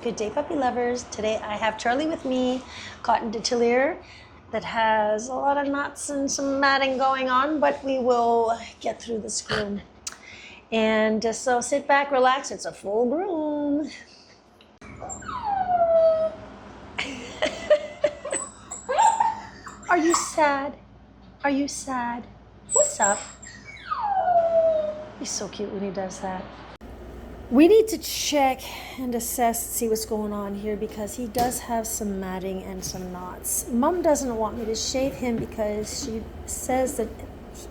Good day, puppy lovers. Today I have Charlie with me, Coton de Tulear, that has a lot of knots and some matting going on, but we will get through this groom. And so sit back, relax. It's a full groom. Are you sad? Are you sad? What's up? He's so cute when he does that. We need to check and assess, see what's going on here because he does have some matting and some knots. Mom doesn't want me to shave him because she says that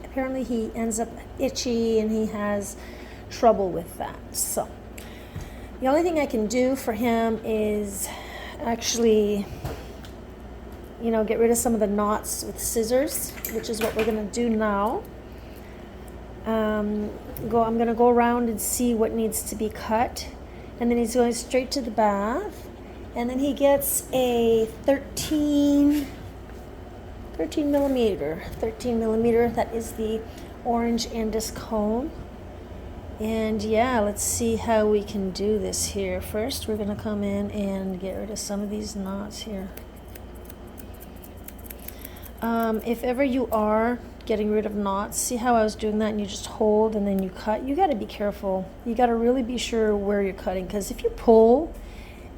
apparently he ends up itchy and he has trouble with that. So the only thing I can do for him is actually, get rid of some of the knots with scissors, which is what we're going to do now. I'm going to go around and see what needs to be cut, and then he's going straight to the bath, and then he gets a 13 millimeter. That is the orange Indus cone. And yeah, let's see how we can do this here. First, we're going to come in and get rid of some of these knots here. If ever you are getting rid of knots, see how I was doing that, and you just hold and then you cut. You got to be careful. You got to really be sure where you're cutting, because if you pull,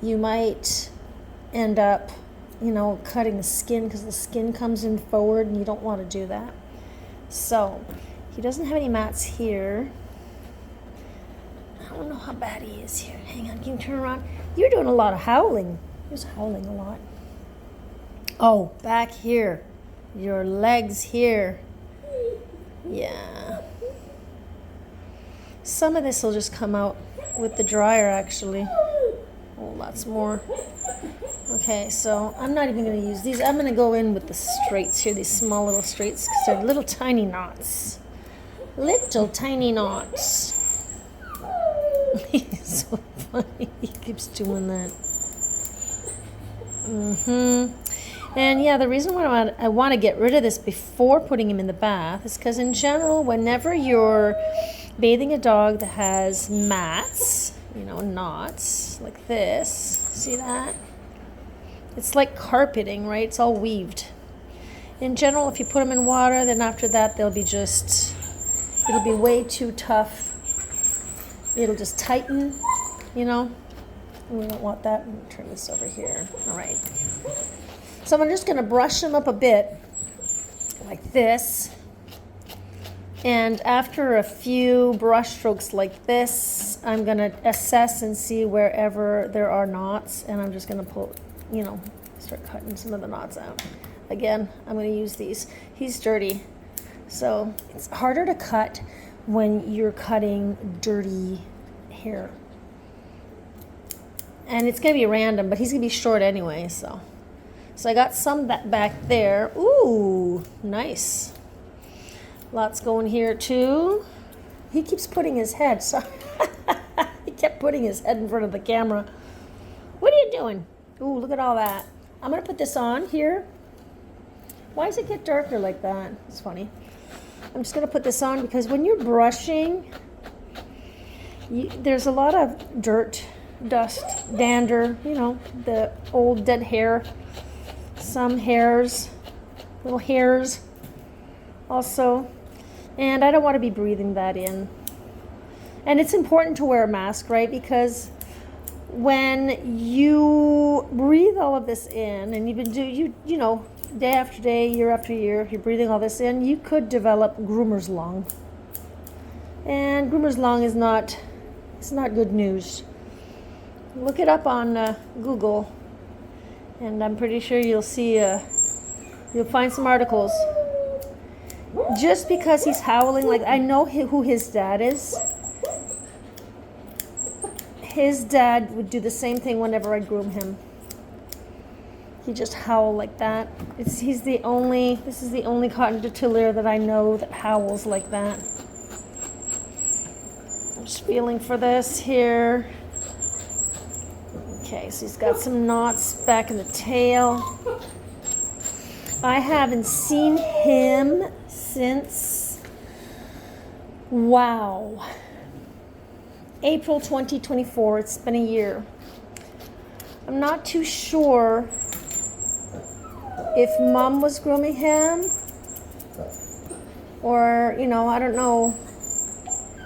you might end up, cutting the skin, because the skin comes in forward and you don't want to do that. So he doesn't have any mats here. I don't know how bad he is here. Hang on, can you turn around? You're doing a lot of howling. He was howling a lot. Oh, back here. Your legs here. Yeah. Some of this will just come out with the dryer, actually. Oh, lots more. Okay, so I'm not even going to use these. I'm going to go in with the straights here, these small little straights, because they're little tiny knots. Little tiny knots. He's so funny. He keeps doing that. And yeah, the reason why I want to get rid of this before putting him in the bath is because in general, whenever you're bathing a dog that has mats, knots like this, see that? It's like carpeting, right? It's all weaved. In general, if you put them in water, then after that, it'll be way too tough. It'll just tighten, We don't want that. Let me turn this over here. All right. So I'm just going to brush them up a bit like this. And after a few brush strokes like this, I'm going to assess and see wherever there are knots. And I'm just going to pull, start cutting some of the knots out. Again, I'm going to use these. He's dirty. So it's harder to cut when you're cutting dirty hair. And it's going to be random, but he's going to be short anyway, so I got some back there. Ooh, nice. Lots going here too. He keeps putting his head. So he kept putting his head in front of the camera. What are you doing? Ooh, look at all that. I'm going to put this on here. Why does it get darker like that? It's funny. I'm just going to put this on because when you're brushing, there's a lot of dirt, dust, dander, the old dead hair. Some hairs, little hairs also, and I don't want to be breathing that in. And it's important to wear a mask, right? Because when you breathe all of this in, and you've been day after day, year after year, if you're breathing all this in, you could develop groomer's lung. And groomer's lung is not good news. Look it up on Google. And I'm pretty sure you'll see, you'll find some articles. Just because he's howling, like I know who his dad is. His dad would do the same thing whenever I groom him. He just howl like that. This is the only Coton de Tulear that I know that howls like that. I'm just feeling for this here. Okay, so he's got some knots back in the tail. I haven't seen him since, April 2024. It's been a year. I'm not too sure if Mom was grooming him or, you know, I don't know.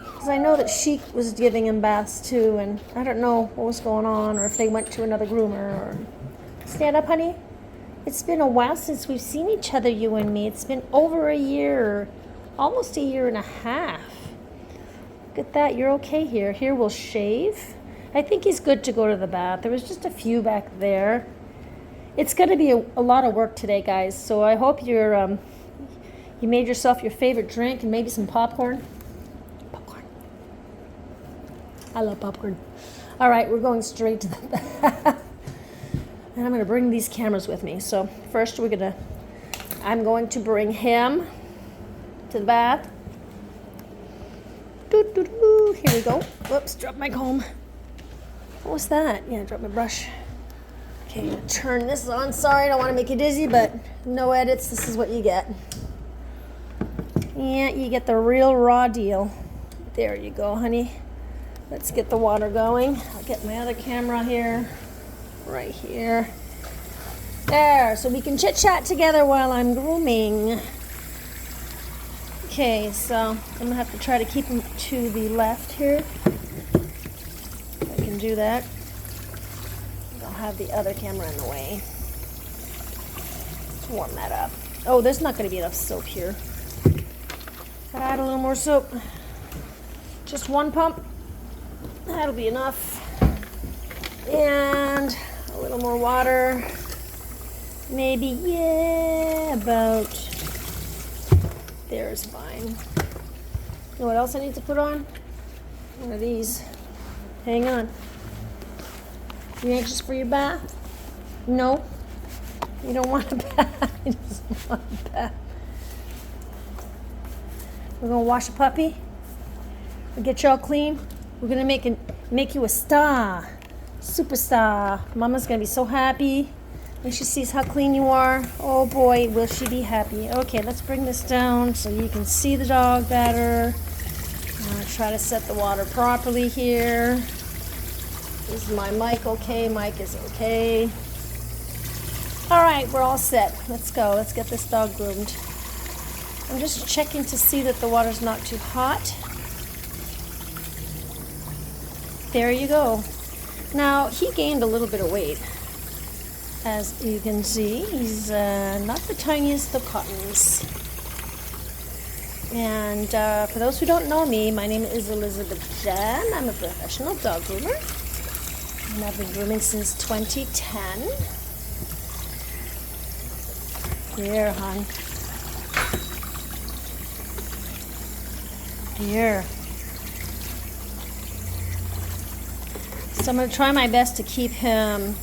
Because I know that she was giving him baths too, and I don't know what was going on or if they went to another groomer. Or stand up, honey. It's been a while since we've seen each other, you and me. It's been over a year, almost a year and a half. Look at that. You're okay here. Here we'll shave. I think he's good to go to the bath. There was just a few back there. It's going to be a lot of work today, guys. So I hope you made yourself your favorite drink and maybe some popcorn. Popcorn. I love popcorn. All right, we're going straight to the bath. And I'm going to bring these cameras with me. So first I'm going to bring him to the bath. Doo, doo, doo. Here we go. Whoops, dropped my comb. What was that? Yeah, dropped my brush. Okay, I'm going to turn this on. Sorry, I don't want to make you dizzy, but no edits. This is what you get. Yeah, you get the real raw deal. There you go, honey. Let's get the water going. I'll get my other camera here. Right here. There, so we can chit-chat together while I'm grooming. Okay, so I'm going to have to try to keep him to the left here. If I can do that. I'll have the other camera in the way. Let's warm that up. Oh, there's not going to be enough soap here. Gotta add a little more soap. Just one pump. That'll be enough. And a little more water. Maybe, yeah, about there's fine. You know what else I need to put on? One of these. Hang on. You anxious for your bath? No? You don't want a bath? You just want a bath. We're gonna wash a puppy. We'll get you all clean. We're gonna make you a star. Superstar. Mama's gonna be so happy when she sees how clean you are. Oh boy, will she be happy. Okay, let's bring this down so you can see the dog better. Try to set the water properly here. Is my mic okay? Mic is okay. All right, we're all set. Let's go. Let's get this dog groomed. I'm just checking to see that the water's not too hot. There you go. Now, he gained a little bit of weight. As you can see, he's not the tiniest of cottons. And for those who don't know me, my name is Elizabeth Jenn. I'm a professional dog groomer. And I've been grooming since 2010. Here, hon. Here. So I'm going to try my best to keep him,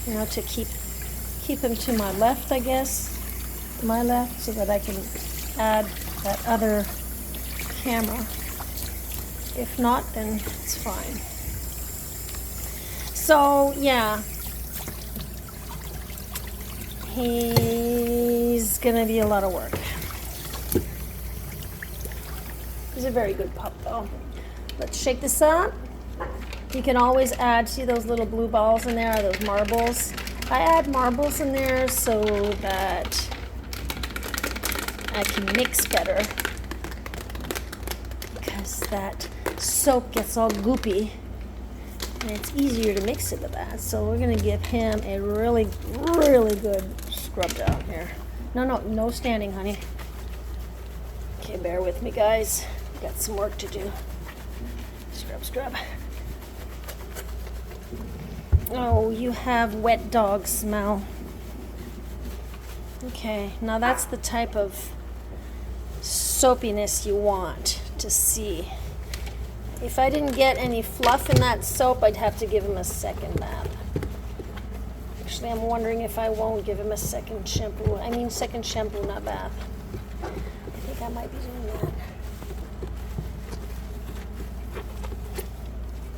you know, to keep him to my left, I guess. My left, so that I can add that other camera. If not, then it's fine. So, yeah. He's going to be a lot of work. He's a very good pup, though. Let's shake this up. You can always add, see those little blue balls in there, those marbles? I add marbles in there so that I can mix better, because that soap gets all goopy and it's easier to mix it with that. So we're going to give him a really, really good scrub down here. No standing, honey. Okay, bear with me, guys. Got some work to do. Scrub. Oh, you have wet dog smell. Okay, now that's the type of soapiness you want to see. If I didn't get any fluff in that soap, I'd have to give him a second bath. Actually, I'm wondering if I won't give him a second shampoo. I mean second shampoo, not bath. I think I might be doing that.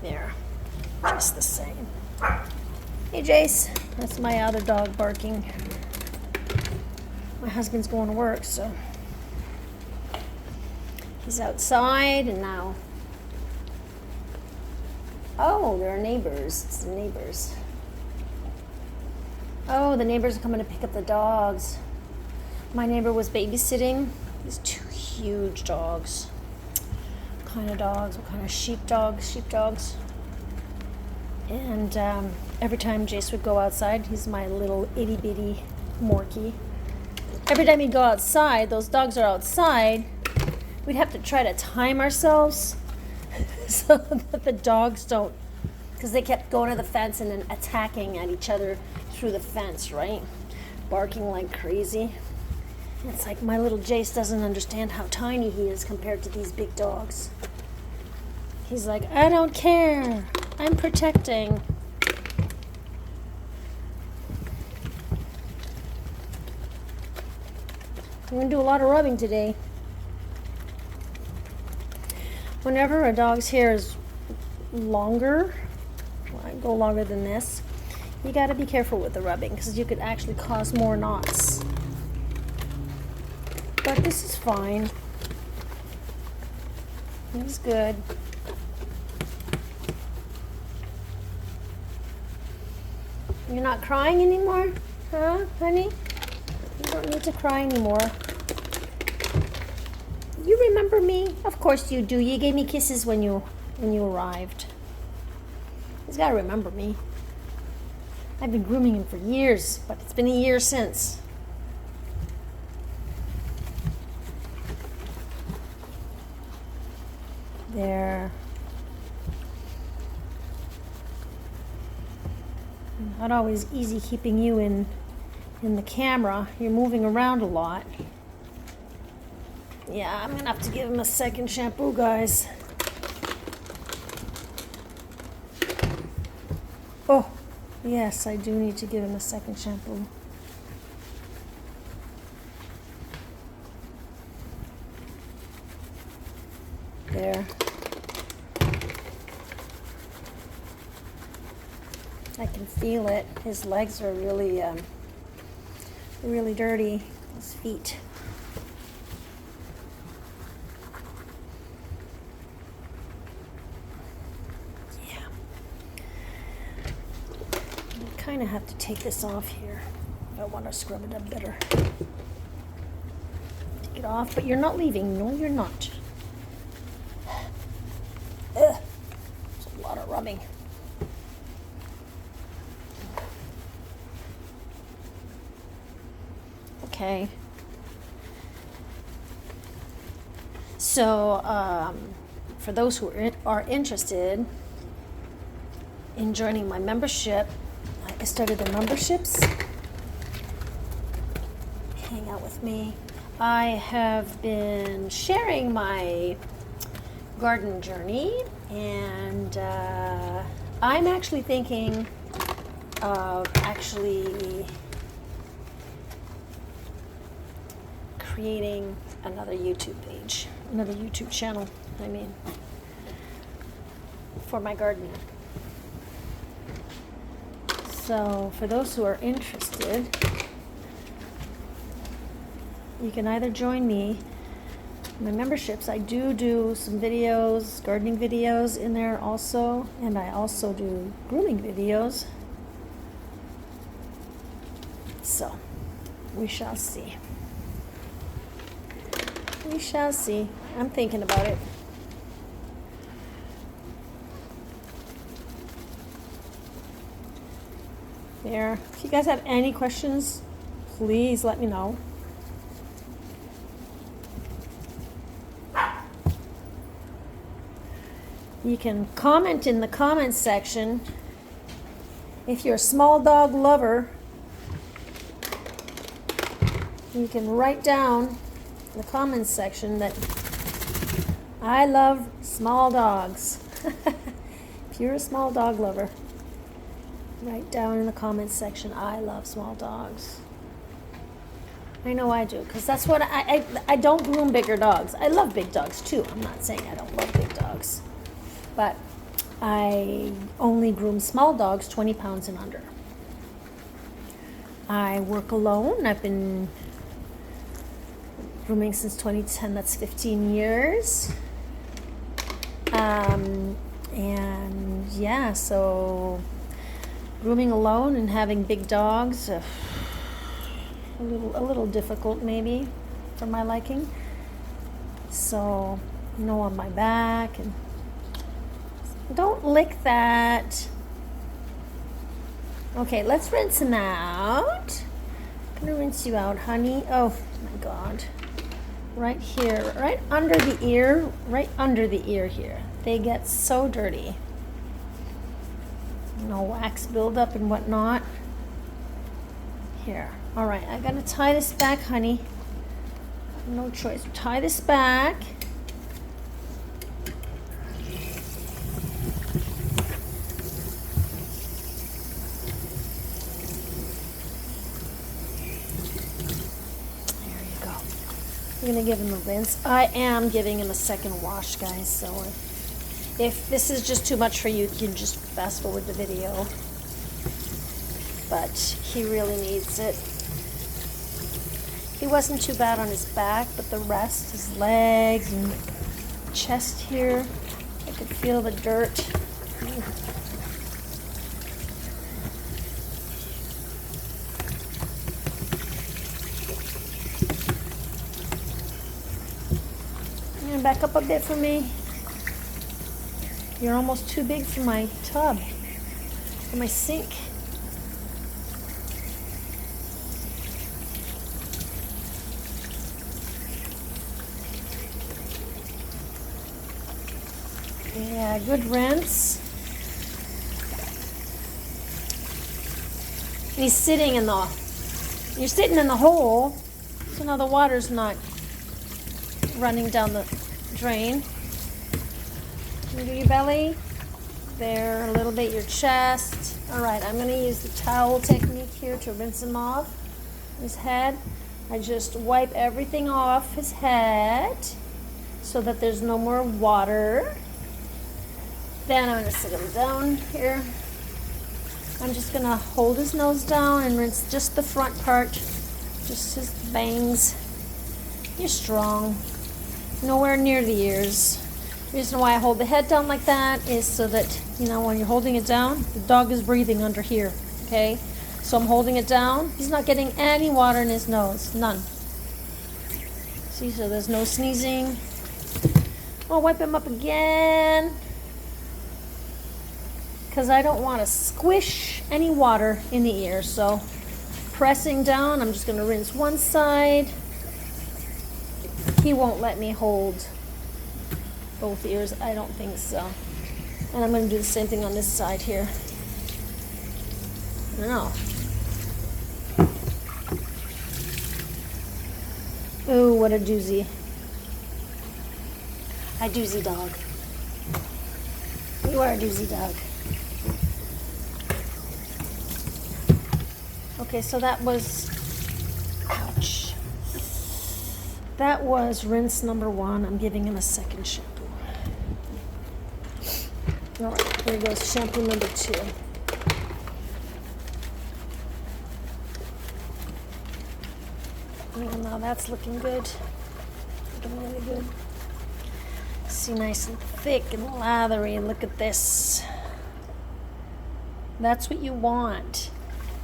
There, just the same. Hey, Jace. That's my other dog barking. My husband's going to work, so he's outside, and now... Oh, there are neighbors. It's the neighbors. Oh, the neighbors are coming to pick up the dogs. My neighbor was babysitting these two huge dogs. What kind of dogs? What kind of sheepdogs? Sheepdogs. And every time Jace would go outside, he's my little itty bitty Morky. Every time he'd go outside, those dogs are outside, we'd have to try to time ourselves so that the dogs don't, because they kept going to the fence and then attacking at each other through the fence, right? Barking like crazy. It's like my little Jace doesn't understand how tiny he is compared to these big dogs. He's like, I don't care. I'm protecting. I'm going to do a lot of rubbing today. Whenever a dog's hair is longer, well, I go longer than this, you got to be careful with the rubbing because you could actually cause more knots. But this is fine. It's good. You're not crying anymore? Huh, honey? You don't need to cry anymore. You remember me? Of course you do. You gave me kisses when you arrived. He's got to remember me. I've been grooming him for years, but it's been a year since. There. Not always easy keeping you in the camera. You're moving around a lot. Yeah, I'm gonna have to give him a second shampoo, guys. Oh, yes, I do need to give him a second shampoo. There. I can feel it. His legs are really, really dirty. His feet. Yeah. I kind of have to take this off here. I want to scrub it up better. Take it off, but you're not leaving. No, you're not. Ugh. It's a lot of rubbing. Okay. So, for those who are interested in joining my membership, I started the memberships. Hang out with me. I have been sharing my garden journey, and I'm actually thinking of creating another YouTube page, another YouTube channel, for my garden. So for those who are interested, you can either join me. My memberships, I do some videos, gardening videos in there also, and I also do grooming videos. So we shall see. We shall see. I'm thinking about it. There. If you guys have any questions, please let me know. You can comment in the comments section. If you're a small dog lover, you can write down in the comments section that I love small dogs. If you're a small dog lover, write down in the comments section, I love small dogs. I know I do, because that's what I don't groom bigger dogs. I love big dogs too. I'm not saying I don't love big dogs, but I only groom small dogs 20 pounds and under. I work alone. I've been grooming since 2010. That's 15 years. And yeah, so grooming alone and having big dogs, a little difficult maybe for my liking. So, on my back, and don't lick that. Okay, let's rinse him out. I'm gonna rinse you out, honey. Oh my God. Right here, right under the ear here. They get so dirty. Wax buildup and whatnot. Here. All right, I gotta tie this back, honey. No choice. Tie this back. I'm gonna give him a rinse. I am giving him a second wash, guys, so if this is just too much for you, you can just fast forward the video. But he really needs it. He wasn't too bad on his back, but the rest, his legs and chest here, I could feel the dirt. Back up a bit for me. You're almost too big for my tub, for my sink. Yeah, good rinse. And he's sitting in you're sitting in the hole, so now the water's not running down the drain. Can you do your belly? There, a little bit your chest. All right, I'm going to use the towel technique here to rinse him off his head. I just wipe everything off his head so that there's no more water. Then I'm going to sit him down here. I'm just going to hold his nose down and rinse just the front part, just his bangs. You're strong. Nowhere near the ears. The reason why I hold the head down like that is so that, when you're holding it down, the dog is breathing under here, okay? So I'm holding it down. He's not getting any water in his nose, none. See, so there's no sneezing. I'll wipe him up again because I don't want to squish any water in the ear. So pressing down, I'm just going to rinse one side. He won't let me hold both ears. I don't think so. And I'm going to do the same thing on this side here. I don't know. Oh, what a doozy. A doozy dog. You are a doozy dog. Okay, so that was... Ouch. That was rinse number 1. I'm giving him a second shampoo. All right, here goes shampoo number 2. Oh, now that's looking good. Looking really good. See, nice and thick and lathery. Look at this. That's what you want.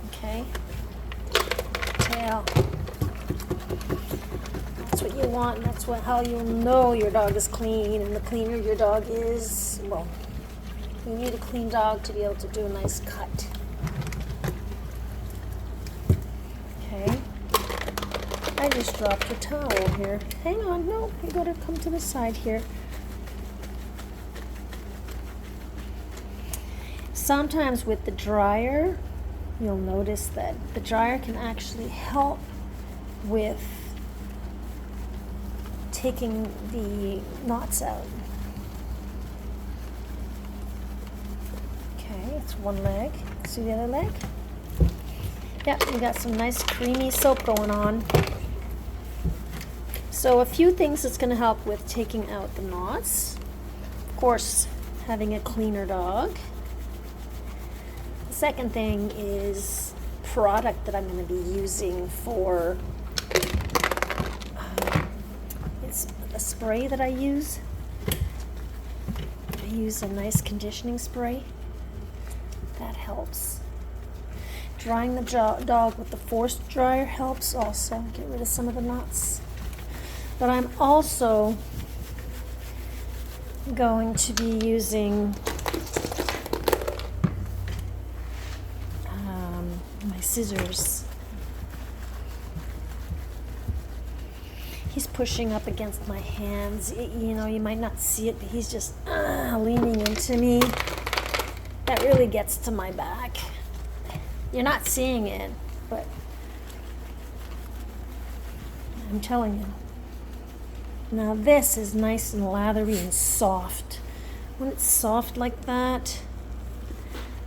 Okay. Tail. That's what you want. And that's how you'll know your dog is clean. And the cleaner your dog is, well, you need a clean dog to be able to do a nice cut. Okay. I just dropped your towel here. Hang on, no, you gotta come to the side here. Sometimes with the dryer, you'll notice that the dryer can actually help with taking the knots out. Okay, it's one leg. See the other leg? Yep, we got some nice creamy soap going on. So a few things that's going to help with taking out the knots. Of course, having a cleaner dog. The second thing is product that I'm going to be using for it's a spray that I use. I use a nice conditioning spray. That helps. Drying the dog with the forced dryer helps also get rid of some of the knots. But I'm also going to be using my scissors. He's pushing up against my hands. You know, you might not see it, but he's just leaning into me. That really gets to my back. You're not seeing it, but I'm telling you. Now this is nice and lathery and soft. When it's soft like that,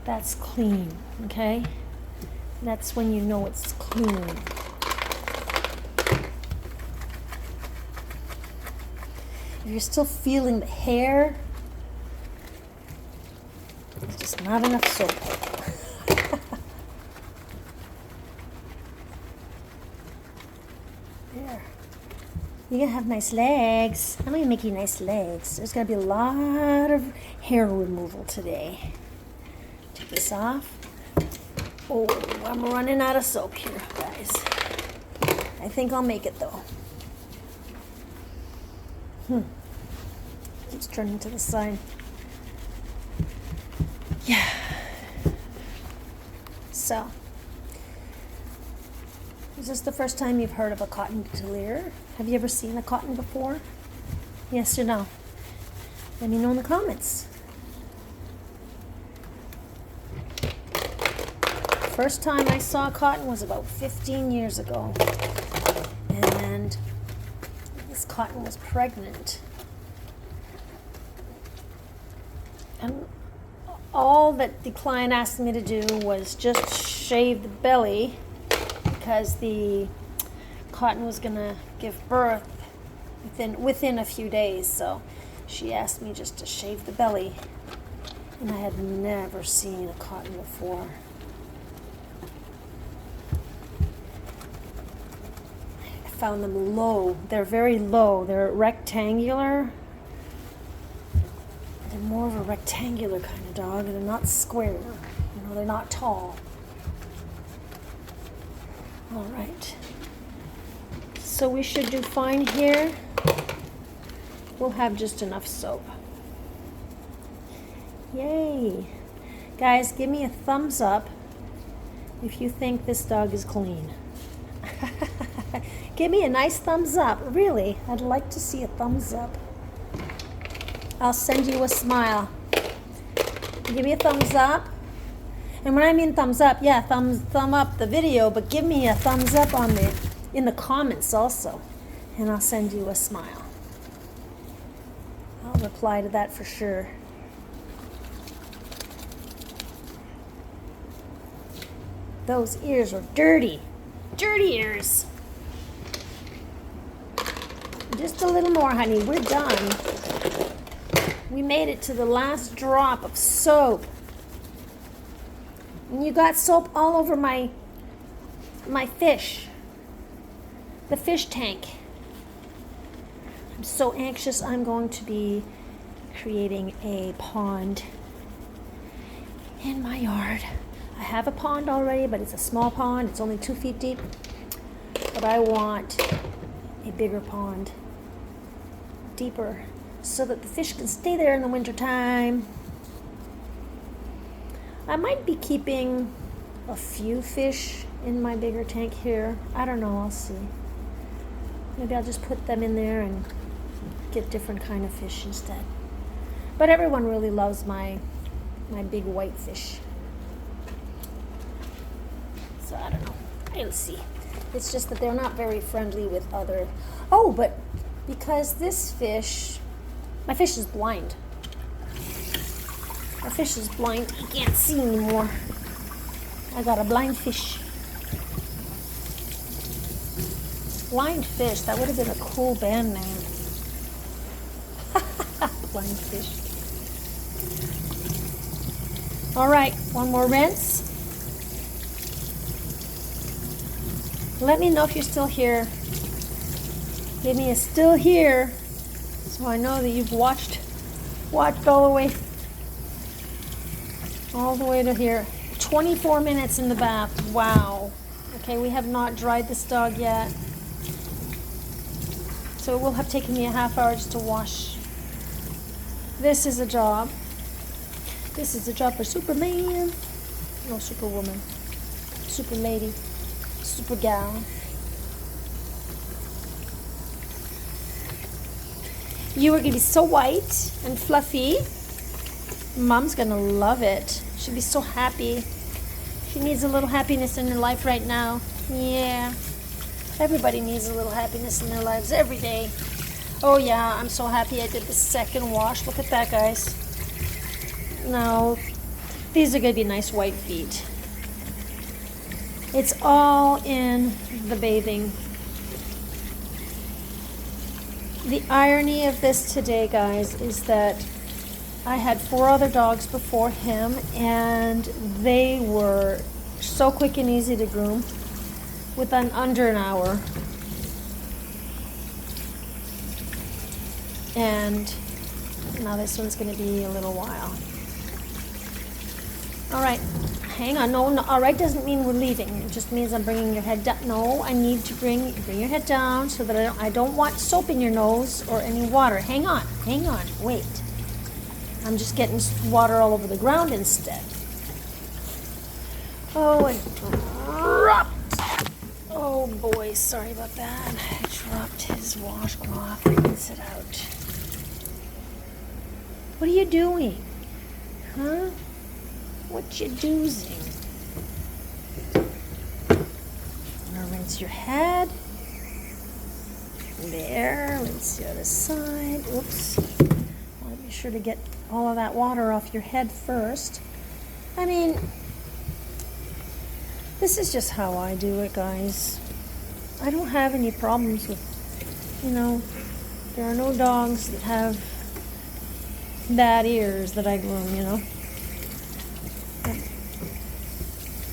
that's clean, okay? That's when you know it's clean. If you're still feeling the hair, there's just not enough soap. There. You're gonna have nice legs. I'm gonna make you nice legs. There's gonna be a lot of hair removal today. Take this off. Oh, I'm running out of soap here, guys. I think I'll make it though. Keeps turning to the side. Yeah. So, is this the first time you've heard of a Coton de Tulear? Have you ever seen a cotton before? Yes or no? Let me know in the comments. First time I saw cotton was about 15 years ago. And this cotton was pregnant. And all that the client asked me to do was just shave the belly because the cotton was gonna give birth within a few days. So she asked me just to shave the belly, and I had never seen a cotton before. I found them low. They're very low. They're rectangular. They're more of a rectangular kind of dog, and they're not square. You know, they're not tall. All right. So we should do fine here. We'll have just enough soap. Yay. Guys, give me a thumbs up if you think this dog is clean. Give me a nice thumbs up. Really, I'd like to see a thumbs up. I'll send you a smile. Give me a thumbs up. And when I mean thumbs up, yeah, thumb up the video, but give me a thumbs up on in the comments also, and I'll send you a smile. I'll reply to that for sure. Those ears are dirty. Dirty ears. Just a little more, honey. We're done. We made it to the last drop of soap. And you got soap all over my fish. The fish tank. I'm so anxious. I'm going to be creating a pond in my yard. I have a pond already, but it's a small pond. It's only 2 feet deep. But I want a bigger pond, deeper, so that the fish can stay there in the wintertime. I might be keeping a few fish in my bigger tank here. I don't know, I'll see. Maybe I'll just put them in there and get different kind of fish instead. But everyone really loves my big white fish. So I don't know. I'll see. It's just that they're not very friendly with other... Oh, but because this fish... My fish is blind. My fish is blind. He can't see anymore. I got a blind fish. Blind fish. That would have been a cool band name. Blind fish. All right, one more rinse. Let me know if you're still here. Give me a still here, so I know that you've watched all the way to here. 24 minutes in the bath. Wow. Okay, we have not dried this dog yet. So it will have taken me a half hour just to wash. This is a job. This is a job for Superman. No, Superwoman. Super lady. Super gal. You are going to be so white and fluffy. Mom's going to love it. She'll be so happy. She needs a little happiness in her life right now. Yeah. Everybody needs a little happiness in their lives every day. Oh yeah, I'm so happy I did the second wash. Look at that, guys. Now, these are going to be nice white feet. It's all in the bathing. The irony of this today, guys, is that I had 4 other dogs before him, and they were so quick and easy to groom within under an hour. And now this one's going to be a little while. All right, hang on. No, all right doesn't mean we're leaving. It just means I'm bringing your head down. No, I need to bring your head down so that I don't want soap in your nose or any water. Hang on, wait. I'm just getting water all over the ground instead. Oh, it dropped. Oh boy, sorry about that. I dropped his washcloth. Rinse it out. What are you doing? Huh? What you doozing? I'm gonna rinse your head. There, rinse the other side. Oops. I want to be sure to get all of that water off your head first. I mean, this is just how I do it, guys. I don't have any problems with, there are no dogs that have bad ears that I groom,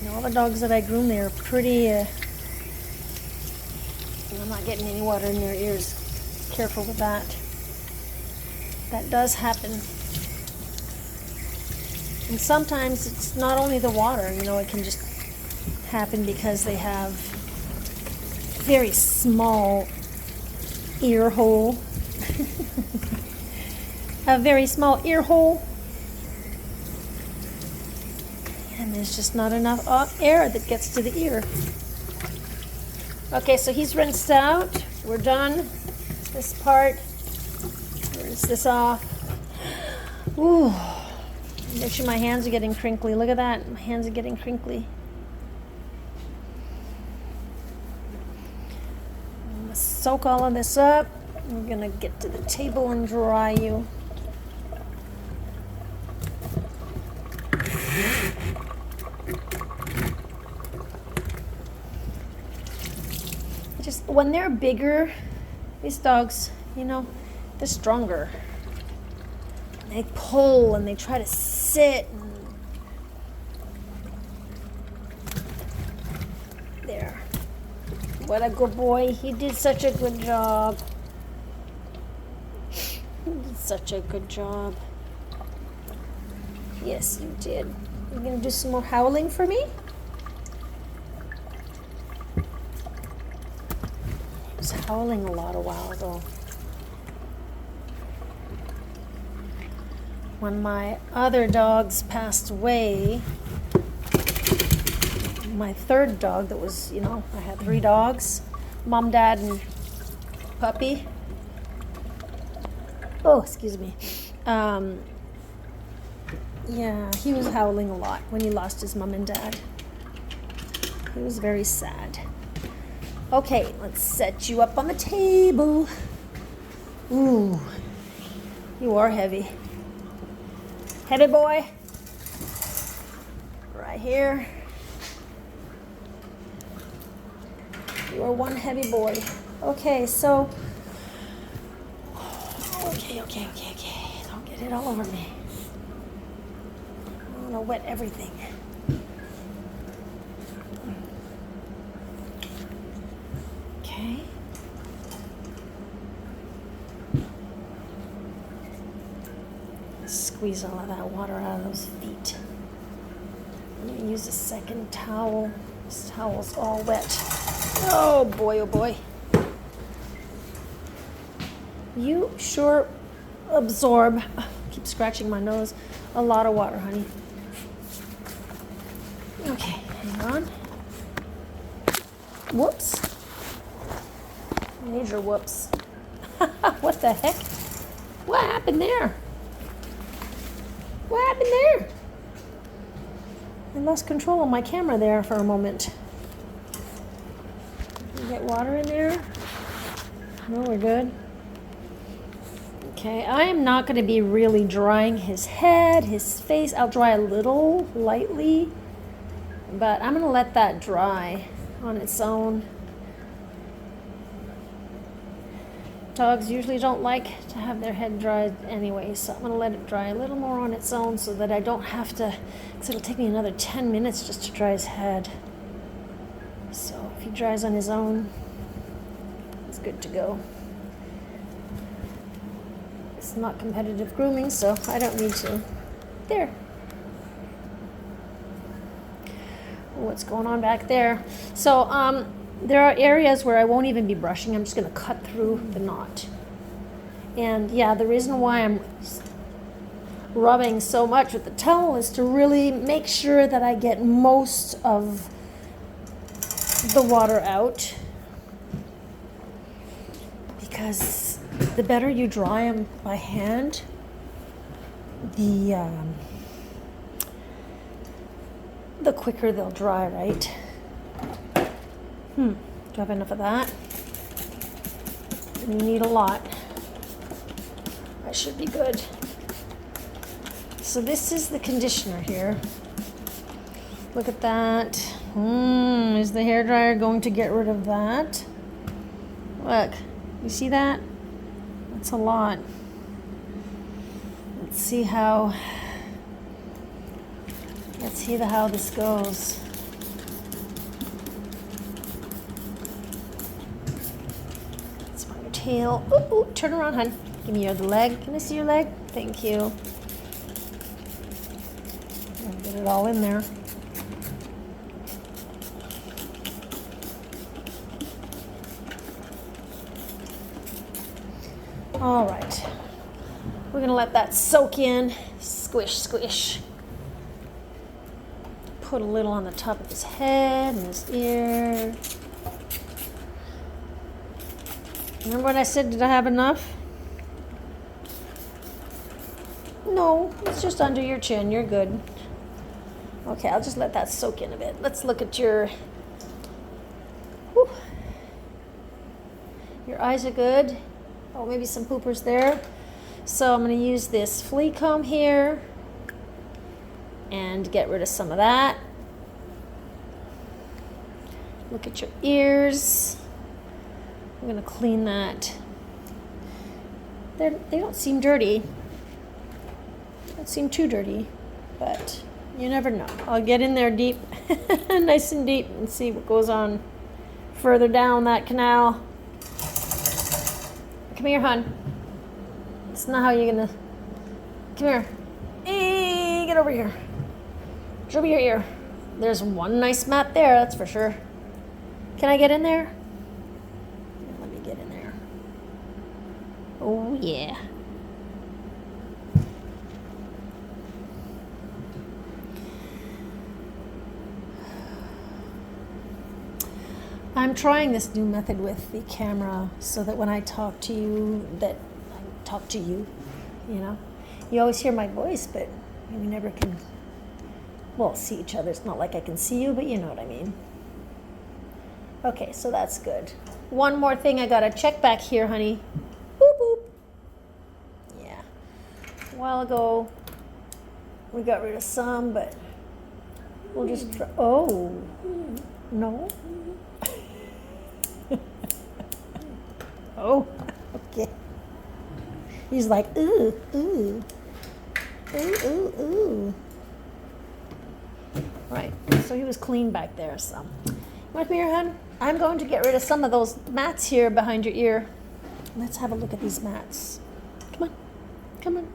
all the dogs that I groom, they're pretty, I'm not getting any water in their ears. Careful with that. That does happen. And sometimes it's not only the water, it can just happen because they have very small ear hole. A very small ear hole. And there's just not enough air that gets to the ear. Okay, so he's rinsed out. We're done. This part. Rinse this off. Ooh. Make sure my hands are getting crinkly. Look at that. My hands are getting crinkly. I'm gonna soak all of this up. I'm gonna get to the table and dry you. Just when they're bigger, these dogs, they're stronger. They pull and they try to sit. There. What a good boy. He did such a good job. He did such a good job. Yes, you did. You're going to do some more howling for me? He was howling a lot a while ago. When my other dogs passed away, my third dog that was, I had 3 dogs, mom, dad, and puppy. Oh, excuse me. Yeah, he was howling a lot when he lost his mom and dad. He was very sad. Okay, let's set you up on the table. Ooh, you are heavy. Heavy boy. Right here. You are one heavy boy. Okay, so. Okay. Don't get it all over me. I'm gonna wet everything. Okay. Squeeze all of that water out of those feet. use a second towel. This towel's all wet. Oh boy, oh boy. You sure absorb, keep scratching my nose, a lot of water, honey. Okay, hang on. Whoops. Major whoops. What the heck? What happened there? What happened there? I lost control of my camera there for a moment. You get water in there? No, we're good. Okay, I am not going to be really drying his head, his face. I'll dry a little lightly, but I'm going to let that dry on its own. Dogs usually don't like to have their head dried anyway, so I'm going to let it dry a little more on its own so that I don't have to, because it'll take me another 10 minutes just to dry his head. So if he dries on his own, it's good to go. It's not competitive grooming, so I don't need to. There. What's going on back there? So there are areas where I won't even be brushing. I'm just going to cut through the knot. And yeah, the reason why I'm rubbing so much with the towel is to really make sure that I get most of the water out. Because the better you dry them by hand, the quicker they'll dry, right? Do I have enough of that? You need a lot. That should be good. So this is the conditioner here. Look at that. Is the hairdryer going to get rid of that? Look, you see that? That's a lot. Let's see how this goes. Tail. Ooh, turn around, hon. Give me your other leg. Can I see your leg? Thank you. I'll get it all in there. All right. We're gonna let that soak in. Squish, squish. Put a little on the top of his head and his ear. Remember what I said? Did I have enough? No, it's just under your chin. You're good. Okay, I'll just let that soak in a bit. Let's look at your... Whew. Your eyes are good. Oh, maybe some poopers there. So I'm going to use this flea comb here and get rid of some of that. Look at your ears. I'm going to clean that. They don't seem dirty. They don't seem too dirty, but you never know. I'll get in there deep, nice and deep, and see what goes on further down that canal. Come here, hon. It's not how you're going to... Come here. Hey, get over here. Show me your ear. There's one nice mat there, that's for sure. Can I get in there? Get in there. Oh yeah. I'm trying this new method with the camera so that when I talk to you, that I talk to you, you know. You always hear my voice, but we never can, well, see each other. It's not like I can see you, but you know what I mean. Okay, so that's good. One more thing I gotta check back here, honey. Boop, boop. Yeah. A while ago, we got rid of some, but we'll just try. Oh, no. Oh, okay. He's like, ooh, ooh, ooh, ooh, ooh. Right, so he was clean back there, so. Want me, your hon? I'm going to get rid of some of those mats here behind your ear. Let's have a look at these mats. Come on, come on.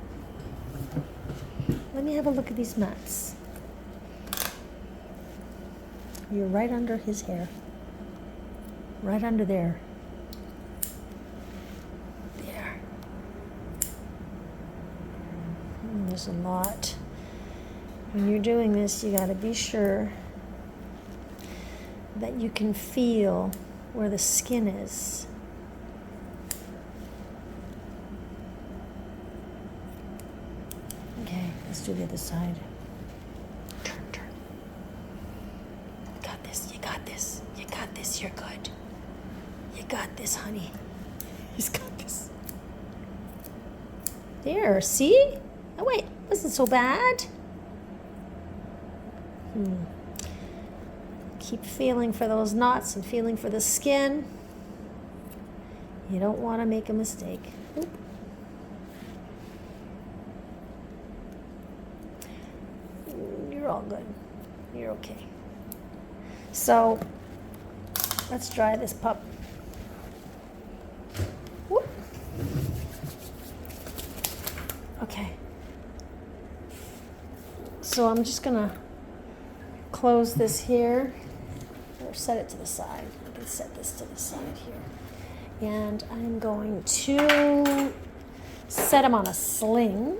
Let me have a look at these mats. You're right under his hair. Right under there. There. There's a lot. When you're doing this, you got to be sure that you can feel where the skin is. Okay, let's do the other side. Turn, turn. You got this, you got this, you got this, you're good. You got this, honey. He's got this. There, see? Oh wait, wasn't so bad. Keep feeling for those knots and feeling for the skin. You don't want to make a mistake. Oop. You're all good. You're okay. So, let's dry this pup. Whoop. Okay. So I'm just gonna close this here, or set it to the side. I can set this to the side here. And I'm going to set him on a sling.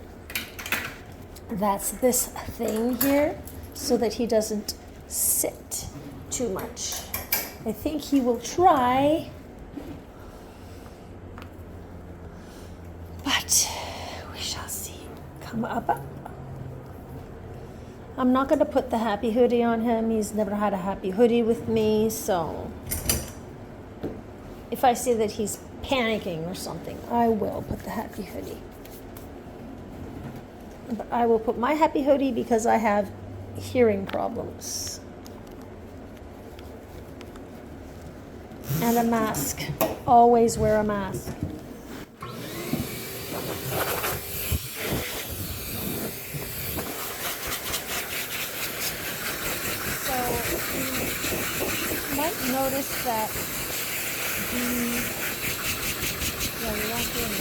That's this thing here, so that he doesn't sit too much. I think he will try, but we shall see. Come up. I'm not going to put the happy hoodie on him. He's never had a happy hoodie with me, so if I see that he's panicking or something, I will put the happy hoodie. But I will put my happy hoodie because I have hearing problems. And a mask. Always wear a mask. So you might notice that you won't hear me.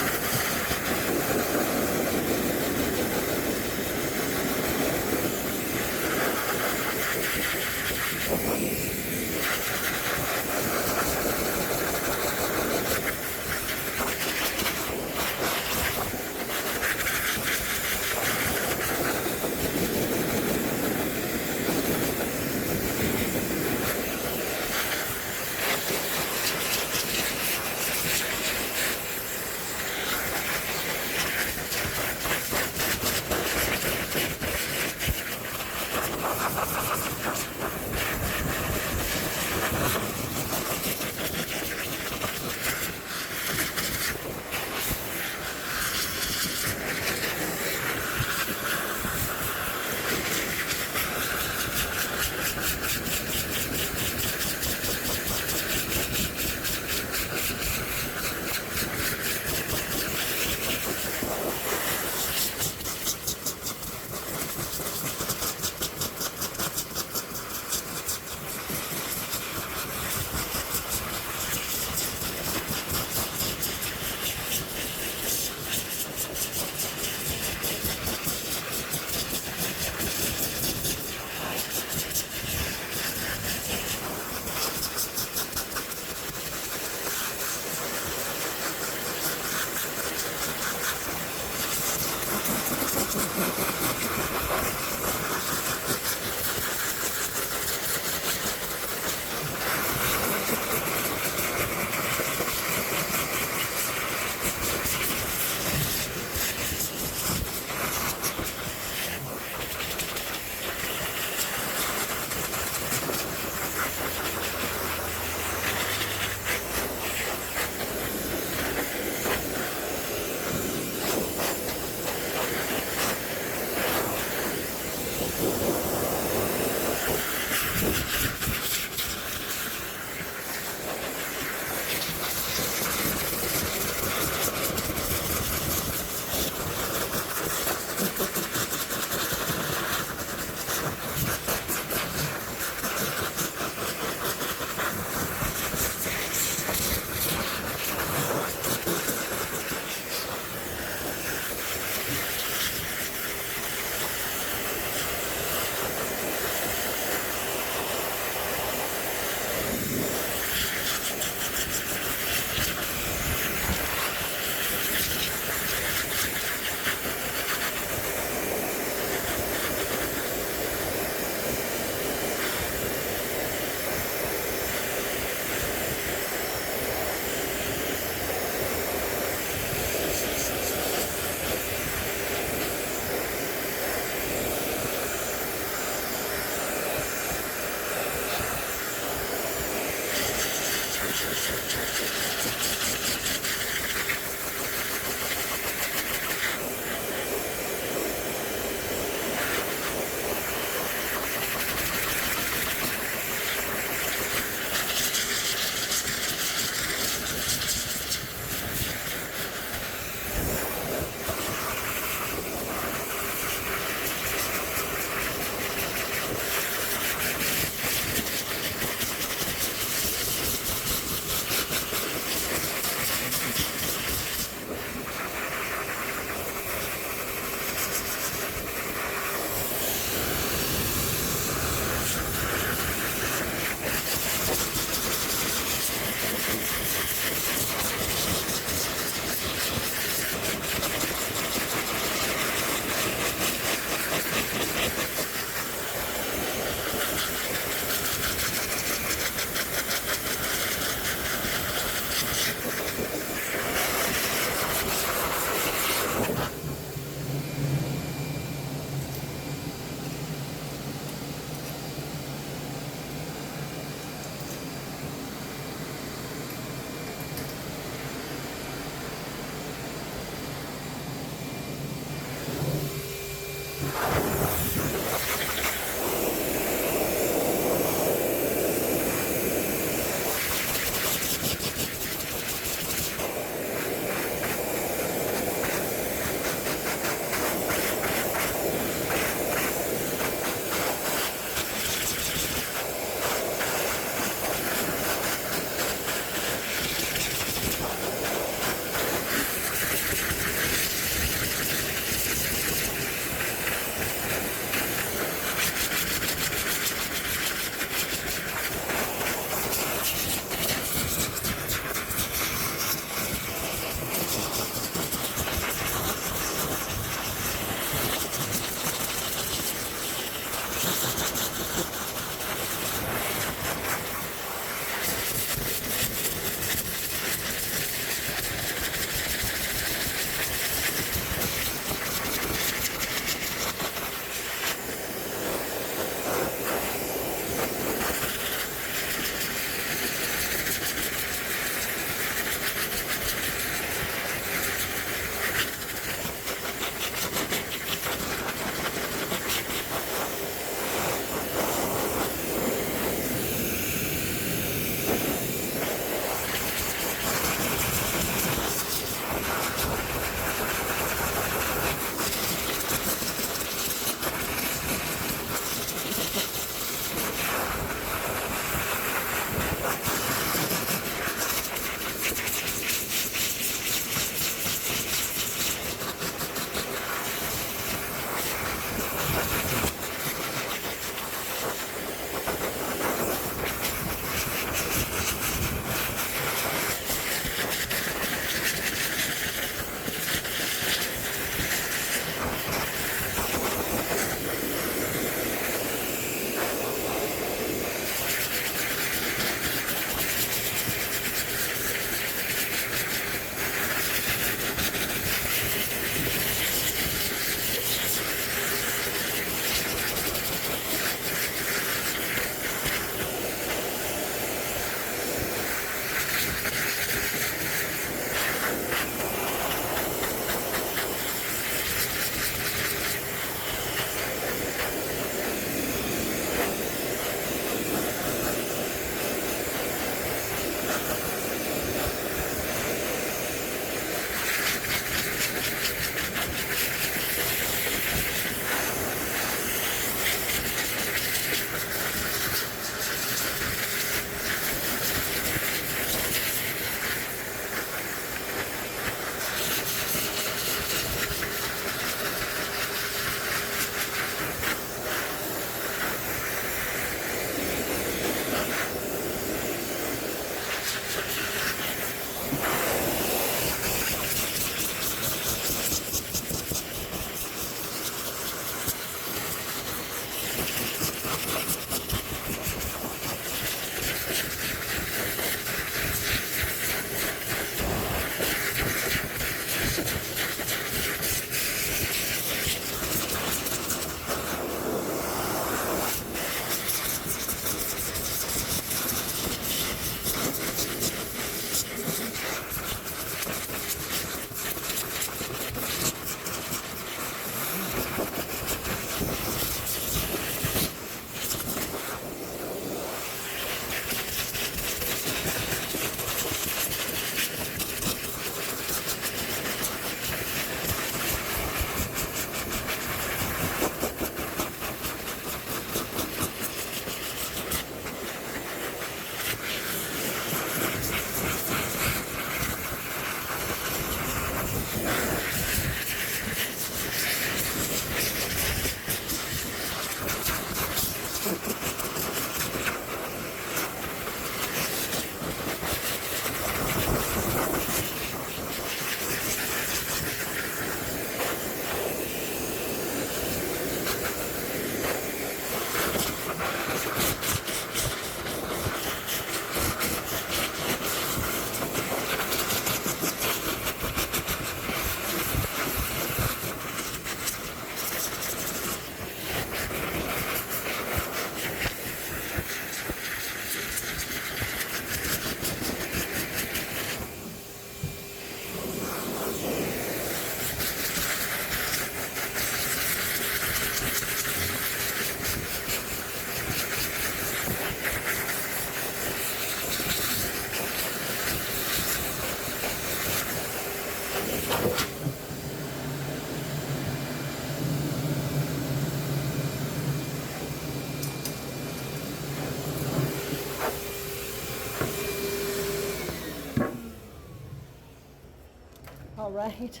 right?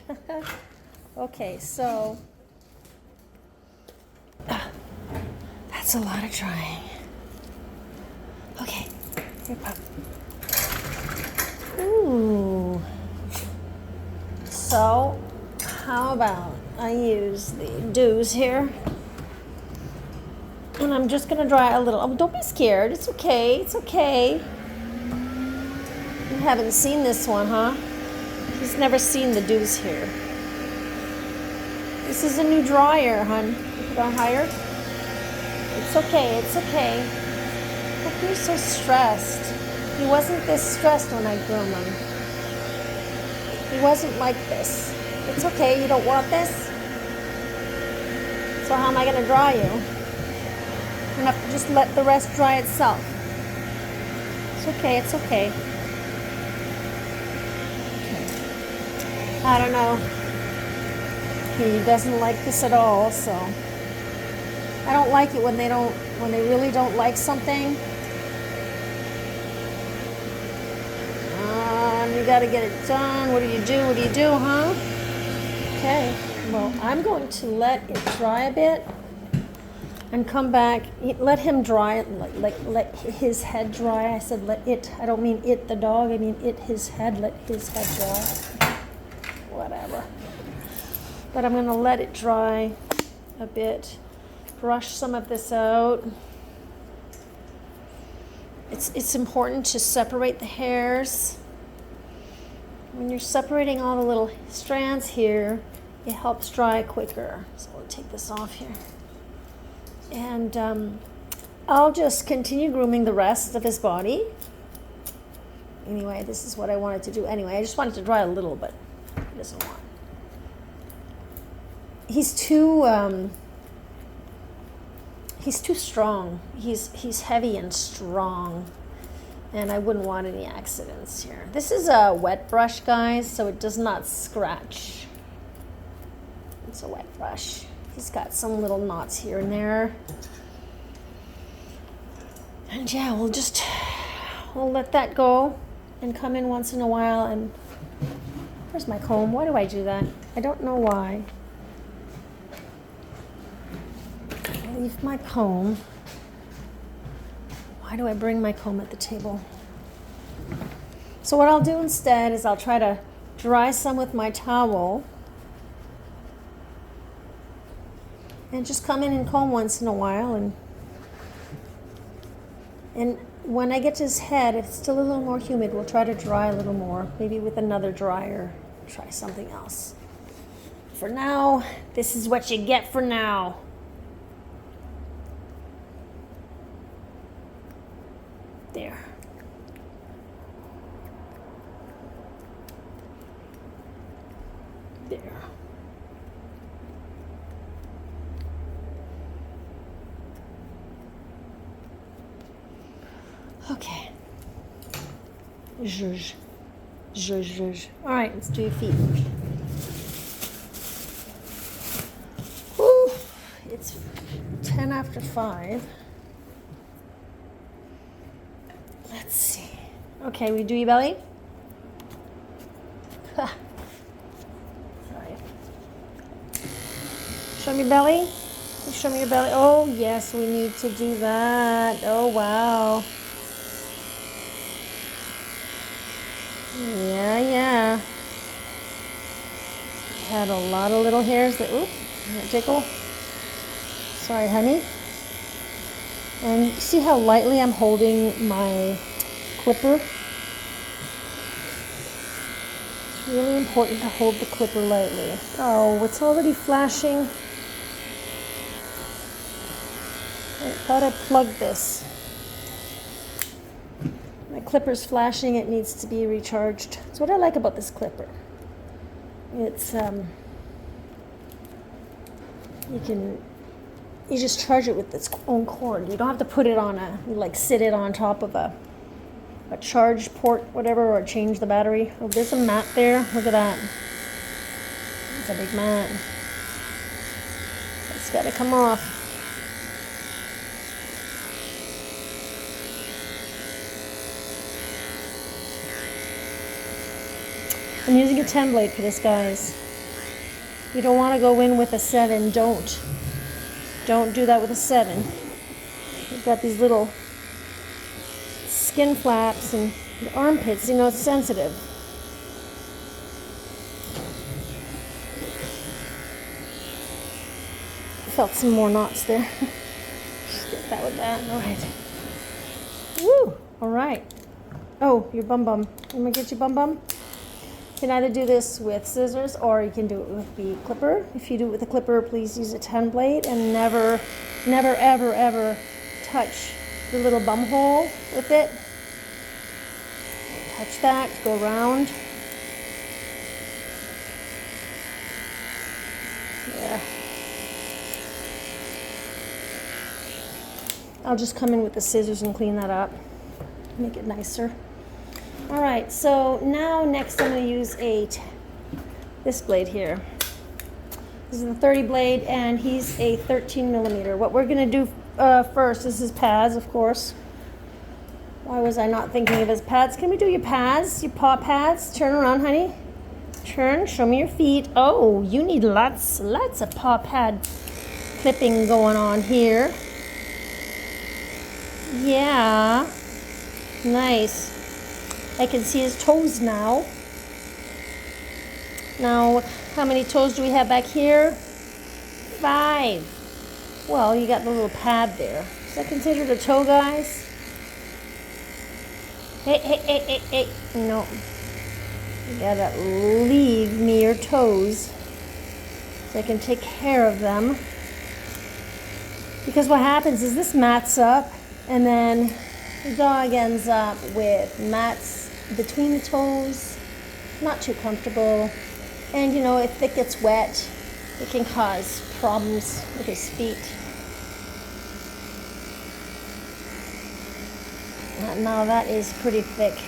Okay, so that's a lot of drying. Okay, here, Pop. Ooh. So, how about I use the dews here? And I'm just gonna dry a little. Oh, don't be scared. It's okay. It's okay. You haven't seen this one, huh? He's never seen the dews here. This is a new dryer, hon. Put it on higher. It's okay. It's okay. Look, you're so stressed. He wasn't this stressed when I groomed him. He wasn't like this. It's okay. You don't want this? So how am I gonna dry you? I'm gonna have to just let the rest dry itself. It's okay, it's okay. I don't know. He doesn't like this at all, so I don't like it when they really don't like something. You gotta get it done. What do you do? What do you do, huh? Okay. Well, I'm going to let it dry a bit and come back. Let him dry it, let his head dry. I said let it. I don't mean it, the dog. I mean it, his head. Let his head dry. Whatever. But I'm going to let it dry a bit. Brush some of this out. It's important to separate the hairs. When you're separating all the little strands here, it helps dry quicker. So we'll take this off here. And I'll just continue grooming the rest of his body. Anyway, this is what I wanted to do anyway. I just wanted to dry a little, but he doesn't want. He's too strong. He's heavy and strong. And I wouldn't want any accidents here. This is a wet brush, guys, so it does not scratch. It's a wet brush. He's got some little knots here and there. And yeah, we'll let that go and come in once in a while. And where's my comb? Why do I do that? I don't know why. I leave my comb. Why do I bring my comb at the table? So what I'll do instead is I'll try to dry some with my towel and just come in and comb once in a while. And when I get to his head, if it's still a little more humid, we'll try to dry a little more, maybe with another dryer. Try something else. For now, this is what you get for now. There. There. Okay. Zhuzh. Zhuzh, zhuzh. All right, let's do your feet. Whew. It's 10 after 5. Let's see. Okay, we do your belly. Sorry. Show me your belly. Show me your belly. Oh, yes, we need to do that. Oh, wow. Yeah. Had a lot of little hairs that, oop, that tickle. Sorry, honey. And see how lightly I'm holding my clipper? It's really important to hold the clipper lightly. Oh, it's already flashing. I thought I plugged this. My clipper's flashing. It needs to be recharged. That's what I like about this clipper. It's you just charge it with its own cord. You don't have to put it on sit it on top of a charge port, whatever, or change the battery. Oh, there's a mat there. Look at that. It's a big mat. It's got to come off. I'm using a 10 blade for this, guys. You don't want to go in with a 7. Don't do that with a 7. You've got these little skin flaps and the armpits, you know, it's sensitive. Felt some more knots there. Just get that with that. All right. Woo! All right. Oh, your bum bum. Let me get your bum bum. You can either do this with scissors or you can do it with the clipper. If you do it with a clipper, please use a 10 blade and never, ever, ever touch the little bum hole with it. Touch that, go around. Yeah. I'll just come in with the scissors and clean that up. Make it nicer. All right, so now next I'm going to use this blade here. This is the 30 blade and he's a 13 millimeter. What we're going to do first is his pads, of course. Why was I not thinking of his pads? Can we do your pads, your paw pads? Turn around, honey. Turn, show me your feet. Oh, you need lots of paw pad clipping going on here. Yeah, nice. I can see his toes now. Now, how many toes do we have back here? 5. Well, you got the little pad there. Is that considered a toe, guys? Hey. No. You gotta leave me your toes so I can take care of them. Because what happens is this mats up and then the dog ends up with mats between the toes, not too comfortable. And you know, if it gets wet, it can cause problems with his feet. Now that is pretty thick.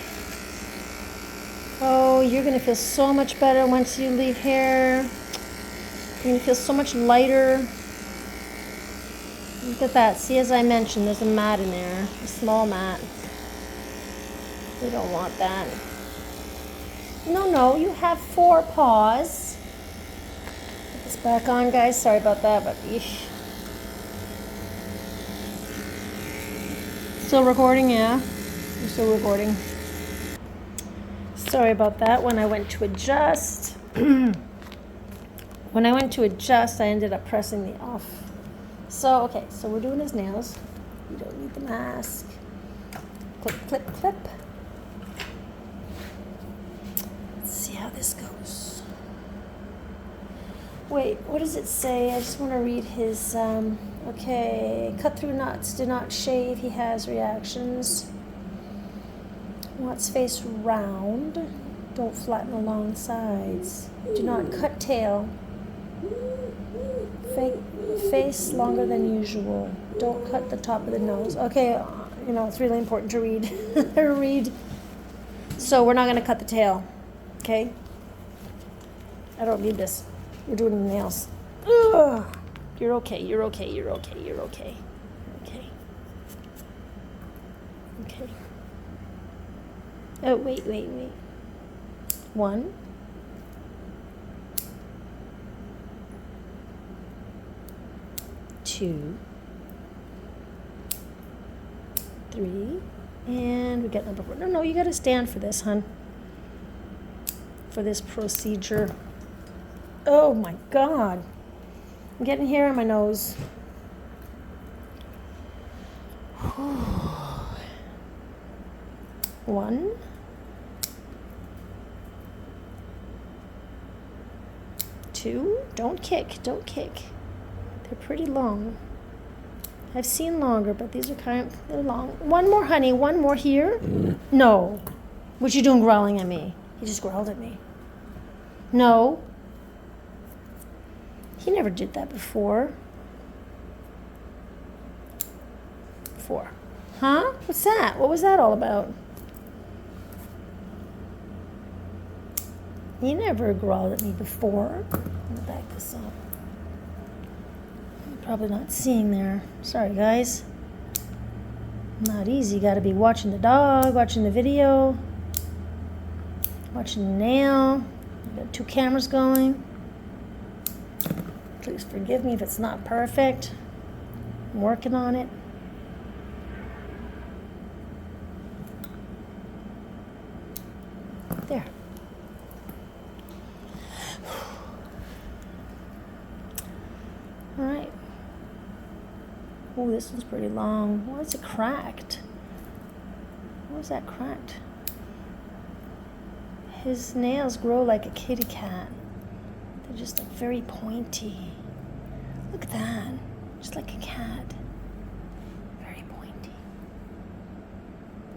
Oh, you're going to feel so much better once you leave here. You're going to feel so much lighter. Look at that. See, as I mentioned, there's a mat in there, a small mat. We don't want that. No, you have 4 paws. Put this back on, guys. Sorry about that, but eesh. Still recording, yeah? You're still recording. Sorry about that. When I went to adjust, I ended up pressing the off. So, okay, so we're doing his nails. You don't need the mask. Clip. Let's see how this goes. Wait, what does it say? I just want to read his, okay. Cut through knots, do not shave. He has reactions. Wants face round. Don't flatten along sides. Do not cut tail. Face longer than usual. Don't cut the top of the nose. Okay, you know, it's really important to read. So we're not going to cut the tail. Okay? I don't need this. We're doing the nails. Ugh. You're okay. Okay. Oh, wait. 1, 2, 3, and we got number 4. No, you got to stand for this, hon. For this procedure. Oh my God. I'm getting hair on my nose. 1, 2. Don't kick. They're pretty long. I've seen longer, but these are they're long. 1 more, honey. 1 more here. No. What you doing growling at me? He just growled at me. No. He never did that before. 4. Huh? What's that? What was that all about? He never growled at me before. I'm gonna back this up. You're probably not seeing there. Sorry, guys. Not easy. Got to be watching the dog, watching the video. Watching the nail. I've got 2 cameras going. Please forgive me if it's not perfect. I'm working on it. There. All right. Oh, this one's pretty long. Why is it cracked? Why is that cracked? His nails grow like a kitty cat. They're just like very pointy. Look at that. Just like a cat. Very pointy.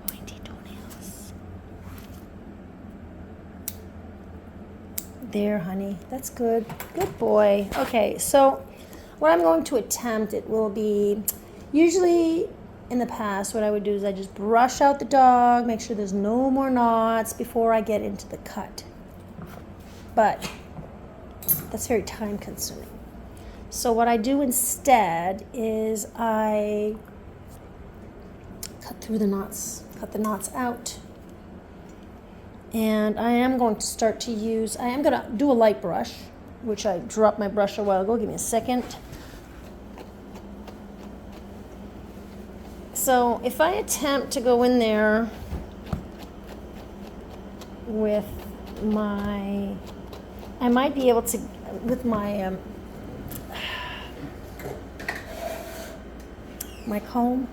Pointy toenails. There, honey. That's good. Good boy. Okay, so what I'm going to attempt, it will be, usually in the past, what I would do is I just brush out the dog, make sure there's no more knots before I get into the cut. But that's very time consuming. So what I do instead is I cut through the knots, cut the knots out. And I am going to start to use, I am going to do a light brush, which I dropped my brush a while ago. Give me a second. So if I attempt to go in there with my, I might be able to, with my my comb.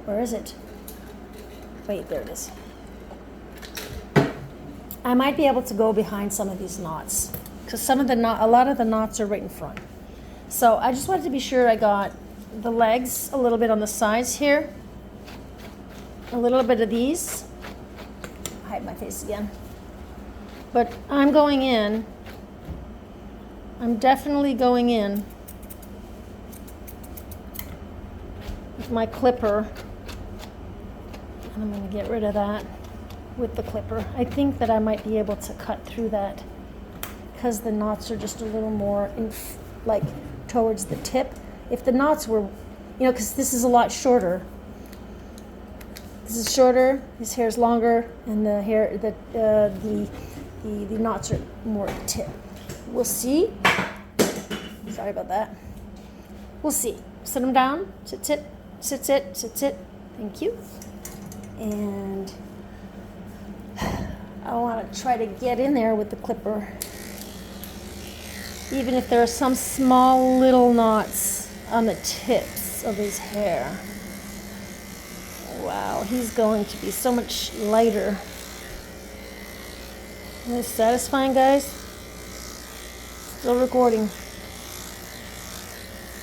Where is it? Wait, there it is. I might be able to go behind some of these knots because a lot of the knots are right in front. So I just wanted to be sure I got the legs a little bit on the sides here, a little bit of these. Hide my face again. But I'm going in. I'm definitely going in with my clipper, and I'm going to get rid of that with the clipper. I think that I might be able to cut through that because the knots are just a little more like towards the tip. If the knots were, because this is a lot shorter. This is shorter. His hair is longer, and the hair, the knots are more at the tip. We'll see. Sorry about that. We'll see. Sit him down. Sit, sit, sit, sit, sit, sit. Thank you. And I want to try to get in there with the clipper, even if there are some small little knots on the tips of his hair. Wow, he's going to be so much lighter. Isn't this satisfying, guys? Still recording.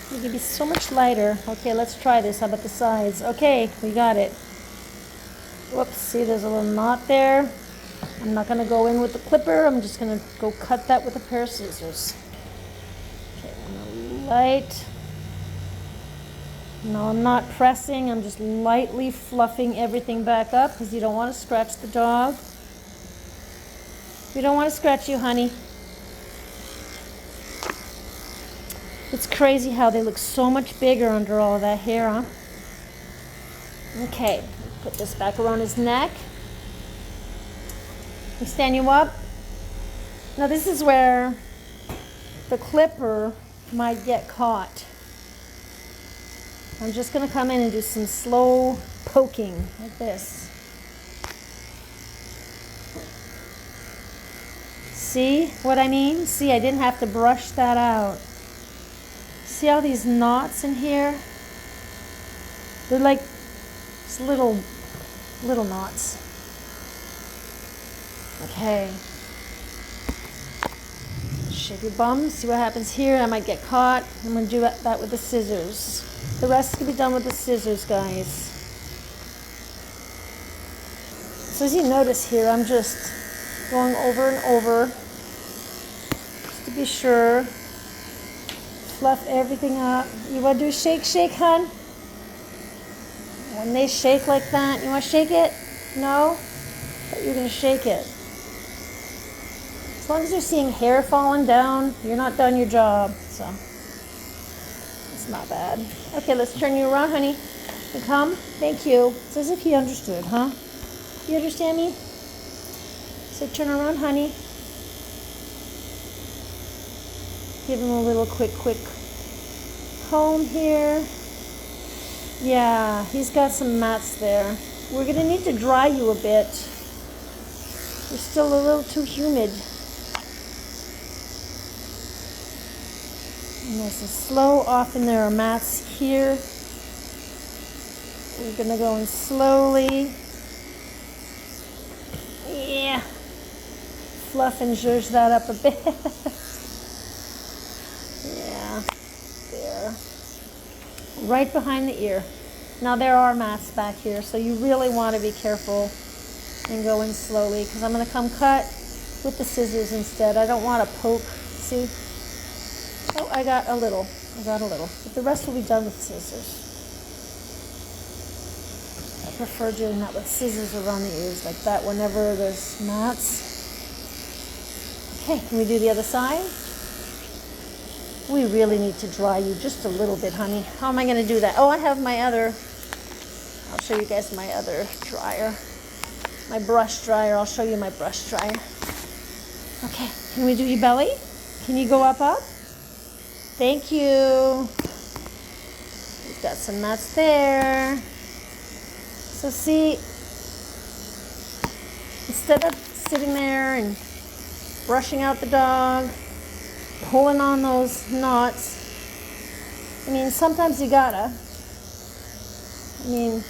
He's gonna be so much lighter. Okay, let's try this. How about the sides? Okay, we got it. Whoops, see there's a little knot there. I'm not gonna go in with the clipper. I'm just gonna go cut that with a pair of scissors. Okay, I'm gonna light. No, I'm not pressing. I'm just lightly fluffing everything back up because you don't want to scratch the dog. We don't want to scratch you, honey. It's crazy how they look so much bigger under all of that hair, huh? Okay, put this back around his neck. We stand you up. Now this is where the clipper might get caught. I'm just going to come in and do some slow poking like this. See what I mean? See, I didn't have to brush that out. See all these knots in here? They're like just little knots. Okay. Shave your bum. See what happens here. I might get caught. I'm going to do that with the scissors. The rest can be done with the scissors, guys. So as you notice here, I'm just going over and over just to be sure. Fluff everything up. You want to do a shake, shake, hun? When they shake like that, you want to shake it? No? But you're going to shake it. As long as you're seeing hair falling down, you're not done your job. So it's not bad. Okay, let's turn you around, honey. You come. Thank you. It's as if he understood, huh? You understand me? So turn around, honey. Give him a little quick comb here. Yeah, he's got some mats there. We're going to need to dry you a bit. You're still a little too humid. Nice and slow. Often there are mats here. We're going to go in slowly. Yeah. Fluff and zhuzh that up a bit. Yeah. There. Right behind the ear. Now there are mats back here, so you really want to be careful and go in slowly, because I'm going to come cut with the scissors instead. I don't want to poke. See? Oh, I got a little. But the rest will be done with scissors. I prefer doing that with scissors around the ears like that whenever there's mats. Okay, can we do the other side? We really need to dry you just a little bit, honey. How am I going to do that? Oh, I have my other, I'll show you guys my other dryer. My brush dryer. I'll show you my brush dryer. Okay, can we do your belly? Can you go up? Thank you. We've got some mats there. So see, instead of sitting there and brushing out the dog, pulling on those knots, I mean, sometimes you gotta. I mean,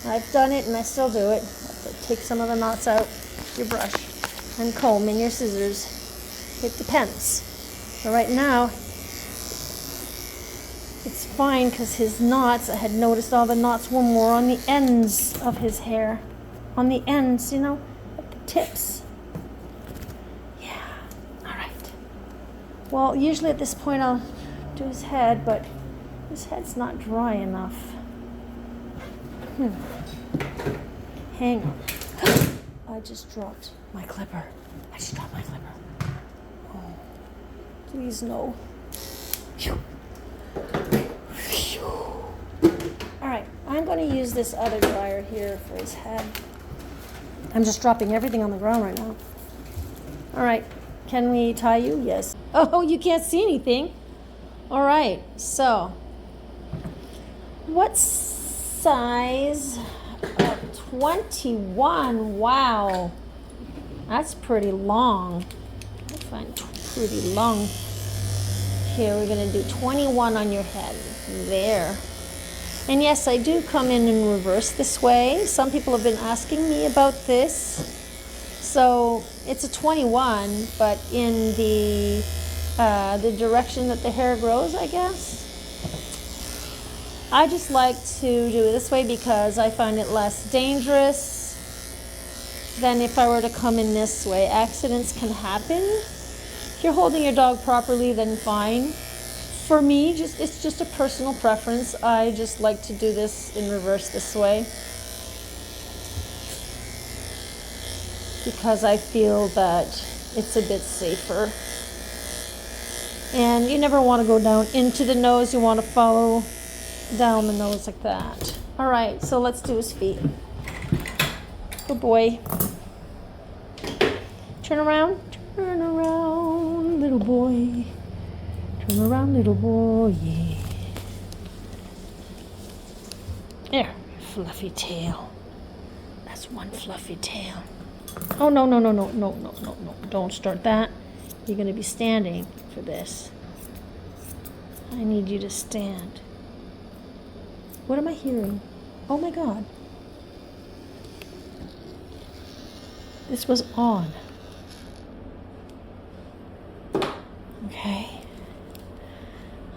I've done it and I still do it. Take some of the knots out, your brush, and comb and your scissors. It depends. So right now, it's fine because his knots, I had noticed all the knots were more on the ends of his hair. On the ends, you know, at the tips. Yeah, all right. Well, usually at this point I'll do his head, but his head's not dry enough. Hang on. I just dropped my clipper. Oh, please no. Phew. Phew. All right, I'm going to use this other dryer here for his head. I'm just dropping everything on the ground right now. All right, can we tie you? Yes. Oh, you can't see anything. All right, so what size? 21. Wow, that's pretty long. I find pretty long. Here, we're going to do 21 on your head. There. And yes, I do come in reverse this way. Some people have been asking me about this. So it's a 21, but in the direction that the hair grows, I guess. I just like to do it this way because I find it less dangerous than if I were to come in this way. Accidents can happen. If you're holding your dog properly, then fine. For me, it's just a personal preference. I just like to do this in reverse this way because I feel that it's a bit safer. And you never want to go down into the nose. You want to follow down the nose like that. All right, so let's do his feet. Good boy. Turn around, little boy. Turn around, little boy. Yeah. There, fluffy tail. That's one fluffy tail. Oh, no. Don't start that. You're going to be standing for this. I need you to stand. What am I hearing? Oh my God. This was on. Okay.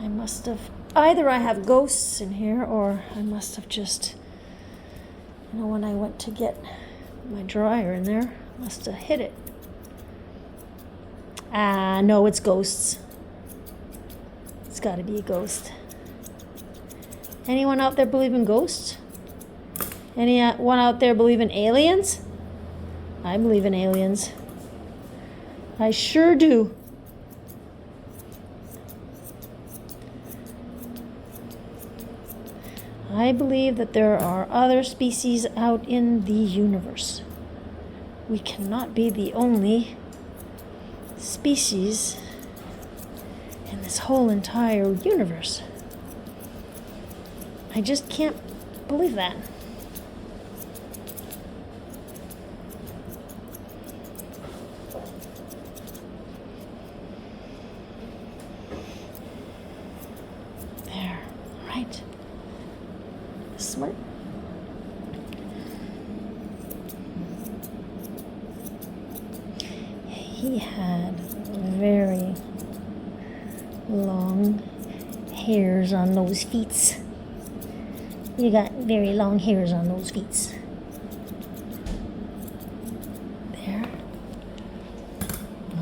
I must have, either I have ghosts in here or I must have just, you know, when I went to get my dryer in there, I must have hit it. No, it's ghosts. It's got to be a ghost. Anyone out there believe in ghosts? Anyone out there believe in aliens? I believe in aliens. I sure do. I believe that there are other species out in the universe. we cannot be the only species in this whole entire universe. I just can't believe that. There, right. Smart. He had very long hairs on those feet. You got very long hairs on those feet. There.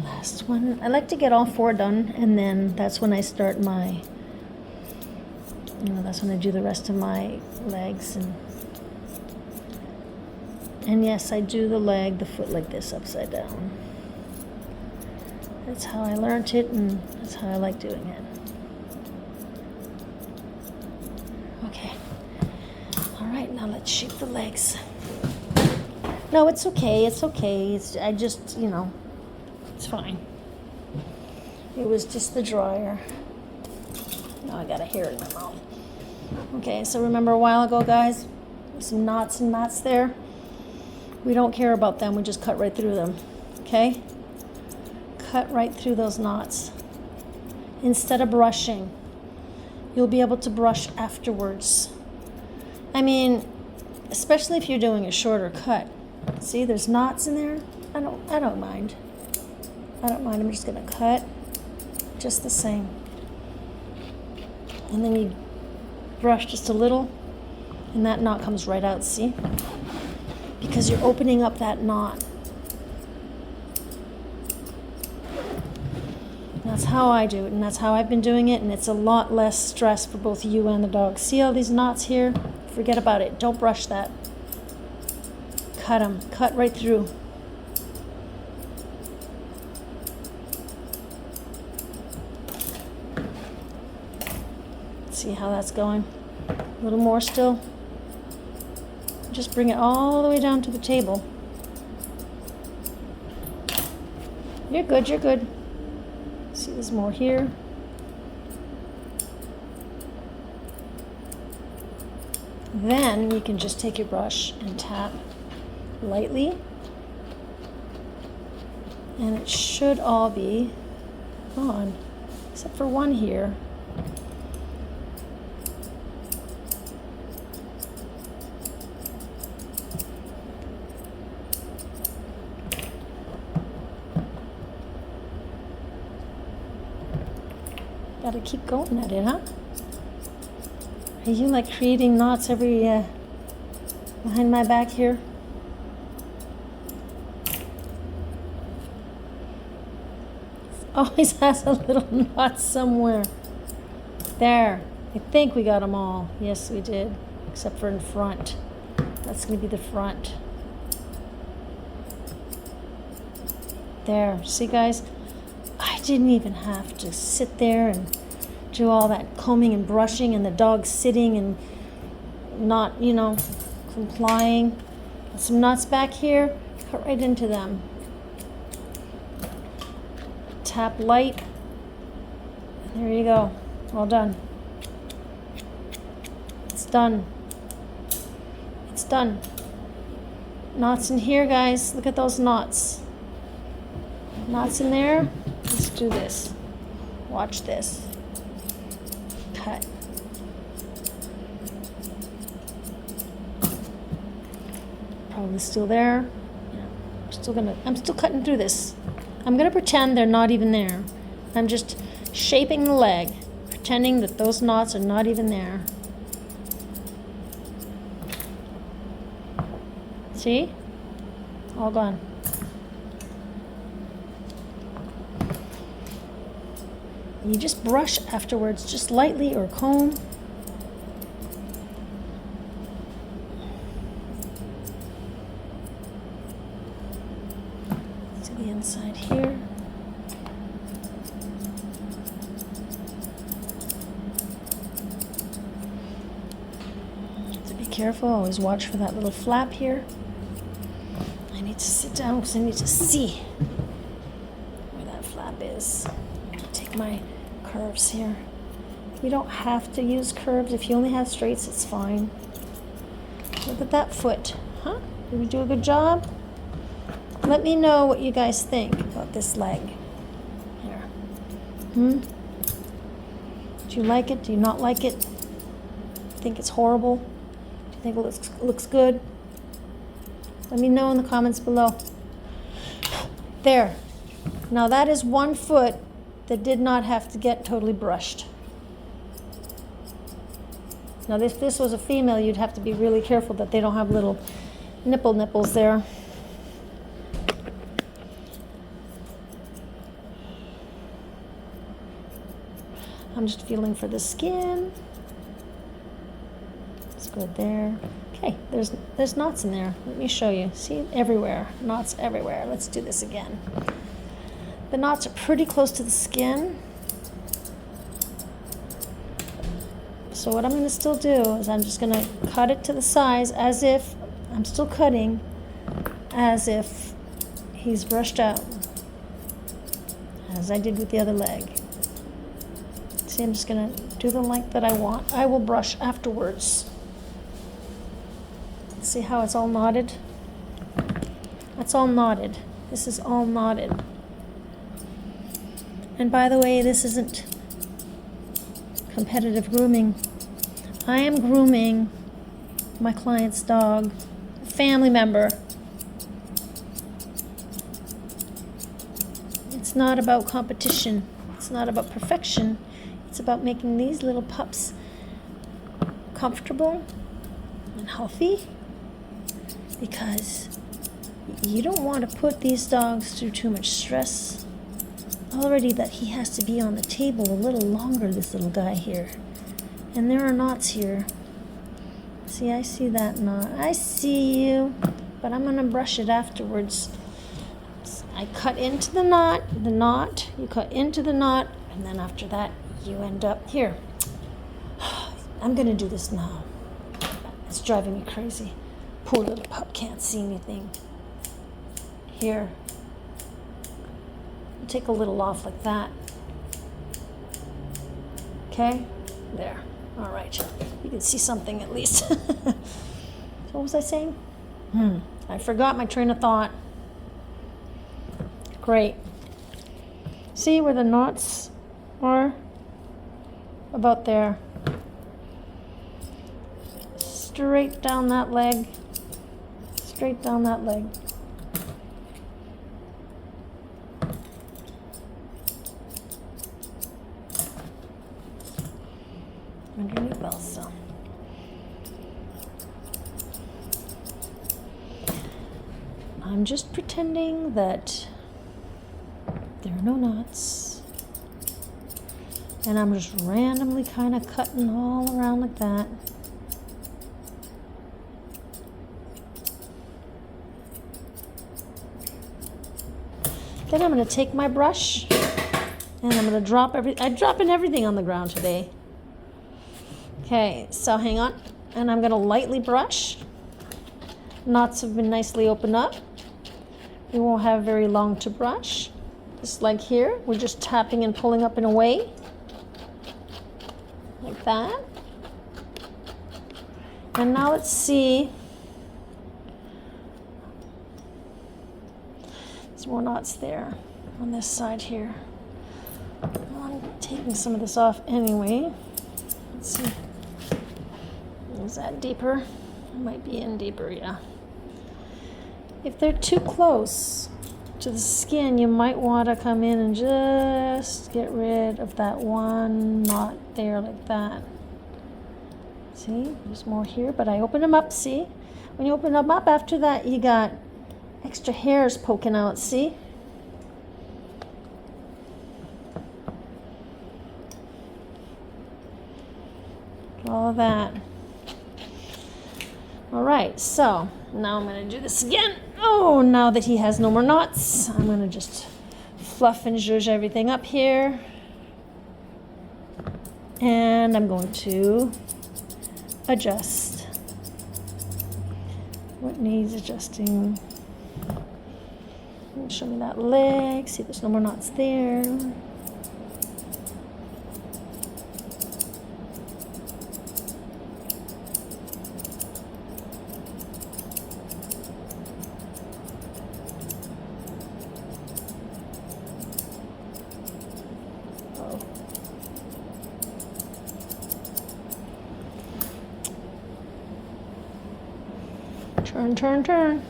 Last one. I like to get all 4 done, and then that's when I start my, that's when I do the rest of my legs. And yes, I do the foot like this, upside down. That's how I learned it, and that's how I like doing it. Okay. All right, now let's shape the legs. No, it's okay. It's okay. I just, it's fine. It was just the dryer. Now I got a hair in my mouth. Okay, so remember a while ago, guys, some knots and mats there? We don't care about them. We just cut right through them. Okay? Cut right through those knots. Instead of brushing, you'll be able to brush afterwards. I mean, especially if you're doing a shorter cut. See, there's knots in there. I don't mind. I don't mind. I'm just gonna cut just the same. And then you brush just a little, and that knot comes right out, see? Because you're opening up that knot. That's how I do it, and that's how I've been doing it, and it's a lot less stress for both you and the dog. See all these knots here? Forget about it. Don't brush that. Cut them. Cut right through. See how that's going? A little more still. Just bring it all the way down to the table. You're good, you're good. See, there's more here. Then you can just take your brush and tap lightly. And it should all be gone, except for one here. Gotta keep going at it, huh? Are you like creating knots every behind my back here? Always has a little knot somewhere. There. I think we got them all. Yes, we did. Except for in front. That's going to be the front. There. See, guys? I didn't even have to sit there and do all that combing and brushing, and the dog sitting and not, complying. Got some knots back here. Cut right into them. Tap light. There you go. All done. It's done. It's done. Knots in here, guys. Look at those knots. Knots in there. Let's do this. Watch this. Cut. Probably still there. Yeah. I'm still cutting through this. I'm gonna pretend they're not even there. I'm just shaping the leg, pretending that those knots are not even there. See? All gone. You just brush afterwards, just lightly, or comb. To the inside here. Have to be careful, always watch for that little flap here. I need need to sit down because I need to see where that flap is. Take my curves here. You don't have to use curves. If you only have straights, it's fine. Look at that foot. Huh? Did we do a good job? Let me know what you guys think about this leg. Here. Do you like it? Do you not like it? Think it's horrible? Do you think it looks good? Let me know in the comments below. There. Now that is one foot that did not have to get totally brushed. Now if this was a female, you'd have to be really careful that they don't have little nipples there. I'm just feeling for the skin. It's good there. Okay, there's knots in there. Let me show you. See, everywhere. Knots everywhere. Let's do this again. The knots are pretty close to the skin. So what I'm going to still do is I'm just going to cut it to the size as if I'm still cutting, as if he's brushed out, as I did with the other leg. See, I'm just going to do the length that I want. I will brush afterwards. See how it's all knotted? That's all knotted. This is all knotted. And by the way, this isn't competitive grooming. I am grooming my client's dog, a family member. It's not about competition. It's not about perfection. It's about making these little pups comfortable and healthy, because you don't want to put these dogs through too much stress. Already that he has to be on the table a little longer, this little guy here. And there are knots here. See, I see that knot. I see you, but I'm going to brush it afterwards. I cut into the knot, you cut into the knot, and then after that, you end up here. I'm going to do this now. It's driving me crazy. Poor little pup can't see anything. Here. Take a little off like that. Okay? There. All right. You can see something at least. So what was I saying? I forgot my train of thought. Great. See where the knots are? About there. Straight down that leg. Straight down that leg. Underneath also. I'm just pretending that there are no knots, and I'm just randomly kind of cutting all around like that. Then I'm going to take my brush and I'm going to drop I'm dropping everything on the ground today. Okay, so hang on, and I'm going to lightly brush. Knots have been nicely opened up. We won't have very long to brush. Just like here, we're just tapping and pulling up and away. Like that. And now let's see. There's more knots there on this side here. I'm taking some of this off anyway. Let's see. Is that deeper? It might be in deeper, yeah. If they're too close to the skin, you might want to come in and just get rid of that one knot there like that. See, there's more here, but I open them up, see? When you open them up, after that, you got extra hairs poking out, see? All of that. All right, so now I'm going to do this again. Oh, now that he has no more knots, I'm going to just fluff and zhuzh everything up here. And I'm going to adjust what needs adjusting. Show me that leg. See, there's no more knots there. Turn, turn, turn.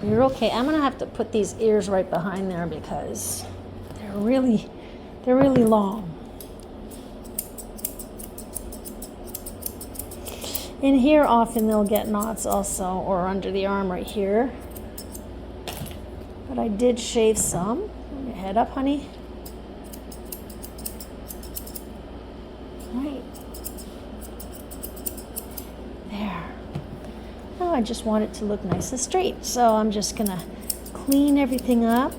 You're okay. I'm gonna have to put these ears right behind there because they're really long. In here, often they'll get knots also, or under the arm right here. But I did shave some. Put your head up, honey. Right. There. Now I just want it to look nice and straight. So I'm just gonna clean everything up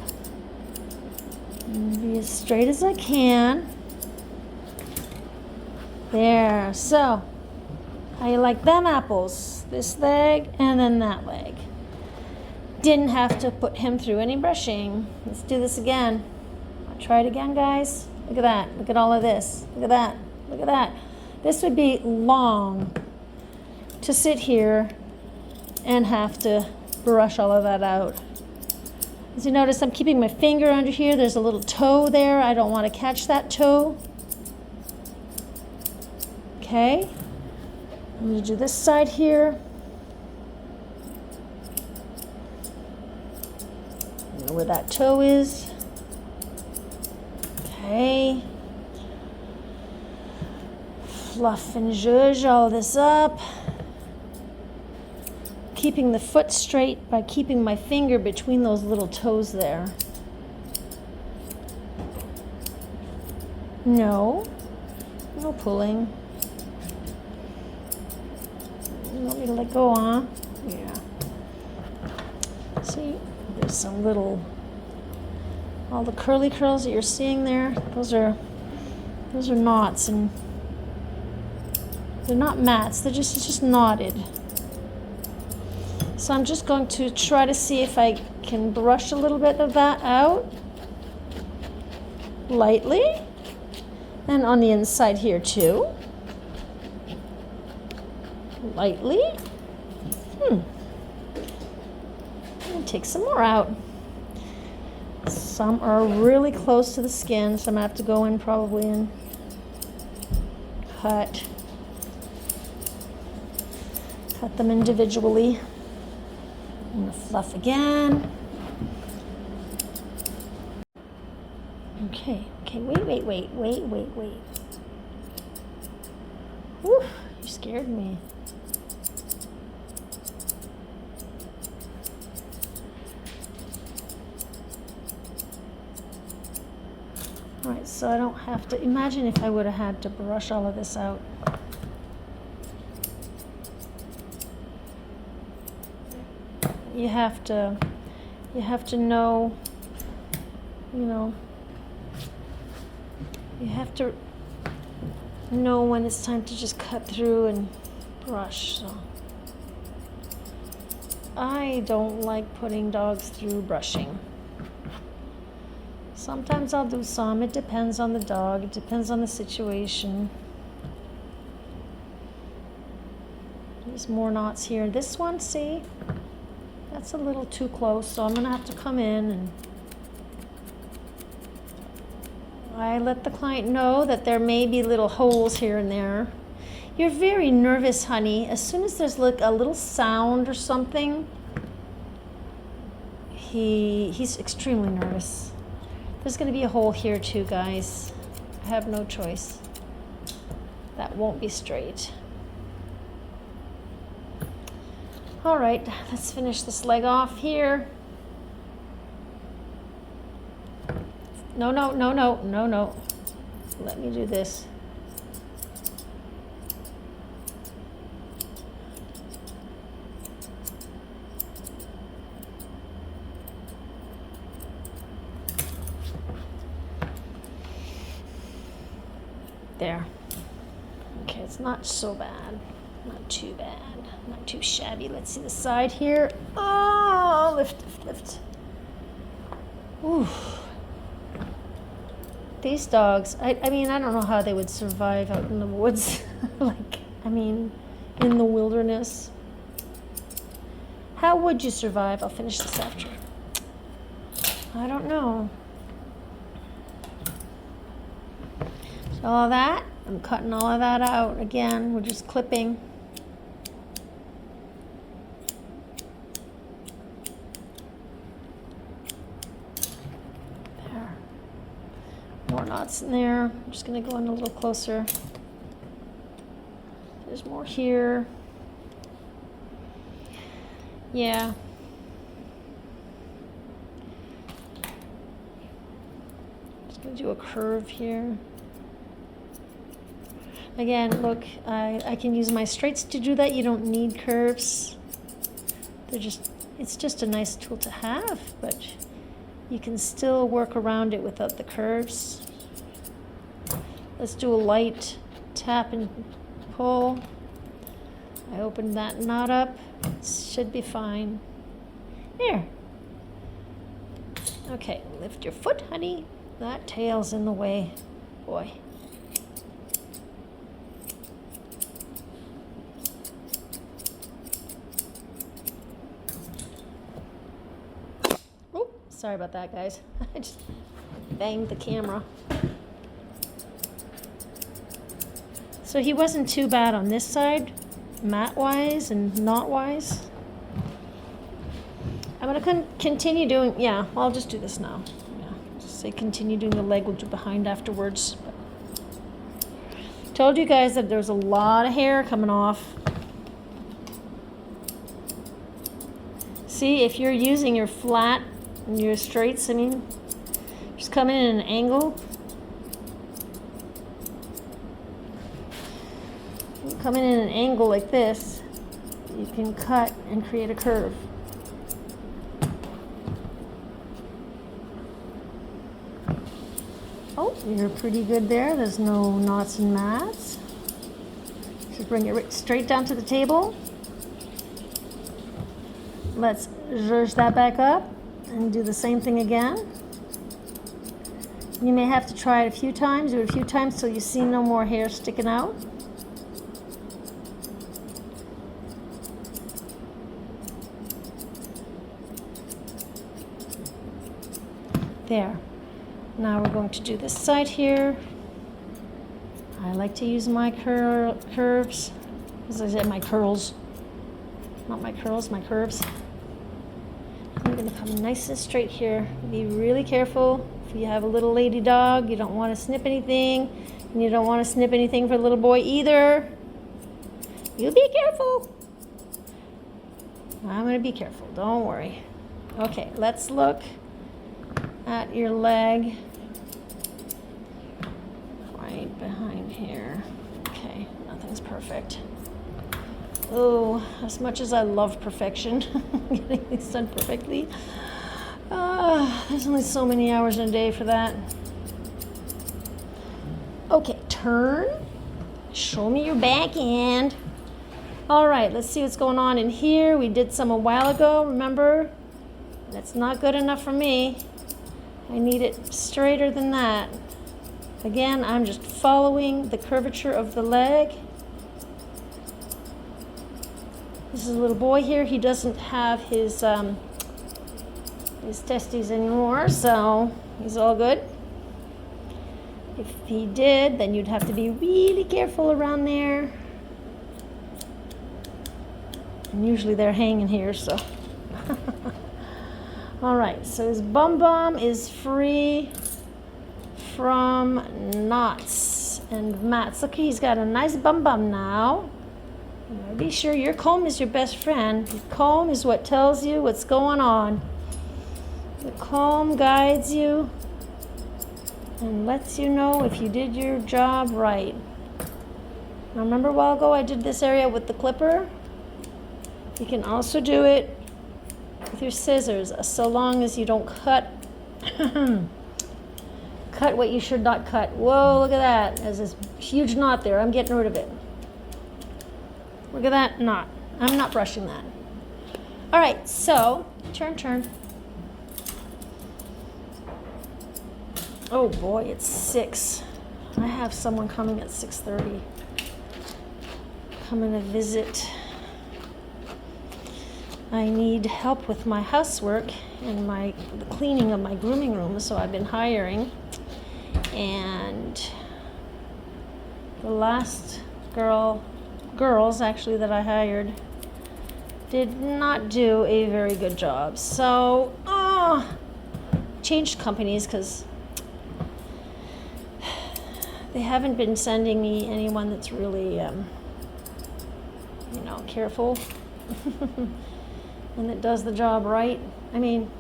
and be as straight as I can. There. So, how you like them apples? This leg and then that leg. Didn't have to put him through any brushing. Let's do this again. I'll try it again, guys. Look at that. Look at all of this. Look at that. Look at that. This would be long to sit here and have to brush all of that out. As you notice, I'm keeping my finger under here. There's a little toe there. I don't want to catch that toe. Okay. I'm going to do this side here. Know where that toe is. Okay. Fluff and zhuzh all this up. Keeping the foot straight by keeping my finger between those little toes there. No pulling. You want me to let go, huh? Yeah. See? There's some little, all the curly curls that you're seeing there, those are knots, and they're not mats, it's just knotted. So I'm just going to try to see if I can brush a little bit of that out, lightly, and on the inside here too, lightly. Take some more out. Some are really close to the skin, so I'm gonna have to go in probably and cut them individually. I'm gonna fluff again. Okay, wait. Whew, you scared me. Alright, so I don't have to, imagine if I would have had to brush all of this out. You have to know, you have to know when it's time to just cut through and brush. So I don't like putting dogs through brushing. Sometimes I'll do some. It depends on the dog. It depends on the situation. There's more knots here. This one, see? That's a little too close, so I'm going to have to come in and I let the client know that there may be little holes here and there. You're very nervous, honey. As soon as there's like a little sound or something, he's extremely nervous. There's going to be a hole here too, guys. I have no choice. That won't be straight. All right, let's finish this leg off here. No. Let me do this. There. Okay, it's not so bad. Not too bad. Not too shabby. Let's see the side here. Oh, lift, lift, lift. Ooh. These dogs, I mean, I don't know how they would survive out in the woods. In the wilderness. How would you survive? I'll finish this after. I don't know. So all that, I'm cutting all of that out. Again, we're just clipping. There. More knots in there. I'm just going to go in a little closer. There's more here. Yeah. Just going to do a curve here. Again, look, I can use my straights to do that. You don't need curves. It's just a nice tool to have, but you can still work around it without the curves. Let's do a light tap and pull. I opened that knot up. It should be fine. There. Okay, lift your foot, honey. That tail's in the way. Boy. Oh, sorry about that, guys. I just banged the camera. So he wasn't too bad on this side, mat-wise and knot-wise. I'm going to continue doing, yeah, I'll just do this now. Yeah, just say continue doing the leg, we'll do behind afterwards. Told you guys that there's a lot of hair coming off. See, if you're using your flat and your straights, just come in an angle. Come in an angle like this, you can cut and create a curve. Oh, you're pretty good there. There's no knots and mats. Just bring it straight down to the table. Let's zhuzh that back up and do the same thing again. You may have to try it a few times, do it a few times till you see no more hair sticking out. There. Now we're going to do this side here. I like to use my curves. As I said, my curls. Not my curls, my curves. I'm going to come nice and straight here. Be really careful. If you have a little lady dog, you don't want to snip anything. And you don't want to snip anything for the little boy either. You be careful. I'm going to be careful. Don't worry. Okay, let's look at your leg right behind here. Okay, nothing's perfect. Oh, as much as I love perfection, getting these done perfectly, there's only so many hours in a day for that. Okay, turn. Show me your back end. All right, let's see what's going on in here. We did some a while ago, remember? That's not good enough for me. I need it straighter than that. Again, I'm just following the curvature of the leg. This is a little boy here. He doesn't have his testes anymore, so he's all good. If he did, then you'd have to be really careful around there. And usually they're hanging here, so. All right, so his bum is free from knots and mats. Look, he's got a nice bum now. Be sure your comb is your best friend. The comb is what tells you what's going on. The comb guides you and lets you know if you did your job right. Now remember a while ago I did this area with the clipper? You can also do it with your scissors, so long as you don't cut Cut what you should not cut. Whoa, look at that. There's this huge knot there. I'm getting rid of it. Look at that knot. I'm not brushing that. All right, so turn. Oh boy, it's 6. I have someone coming at 6:30. Coming to visit. I need help with my housework and the cleaning of my grooming room, so I've been hiring. And the last girls actually that I hired did not do a very good job. So, changed companies because they haven't been sending me anyone that's really, careful and that does the job right. I mean,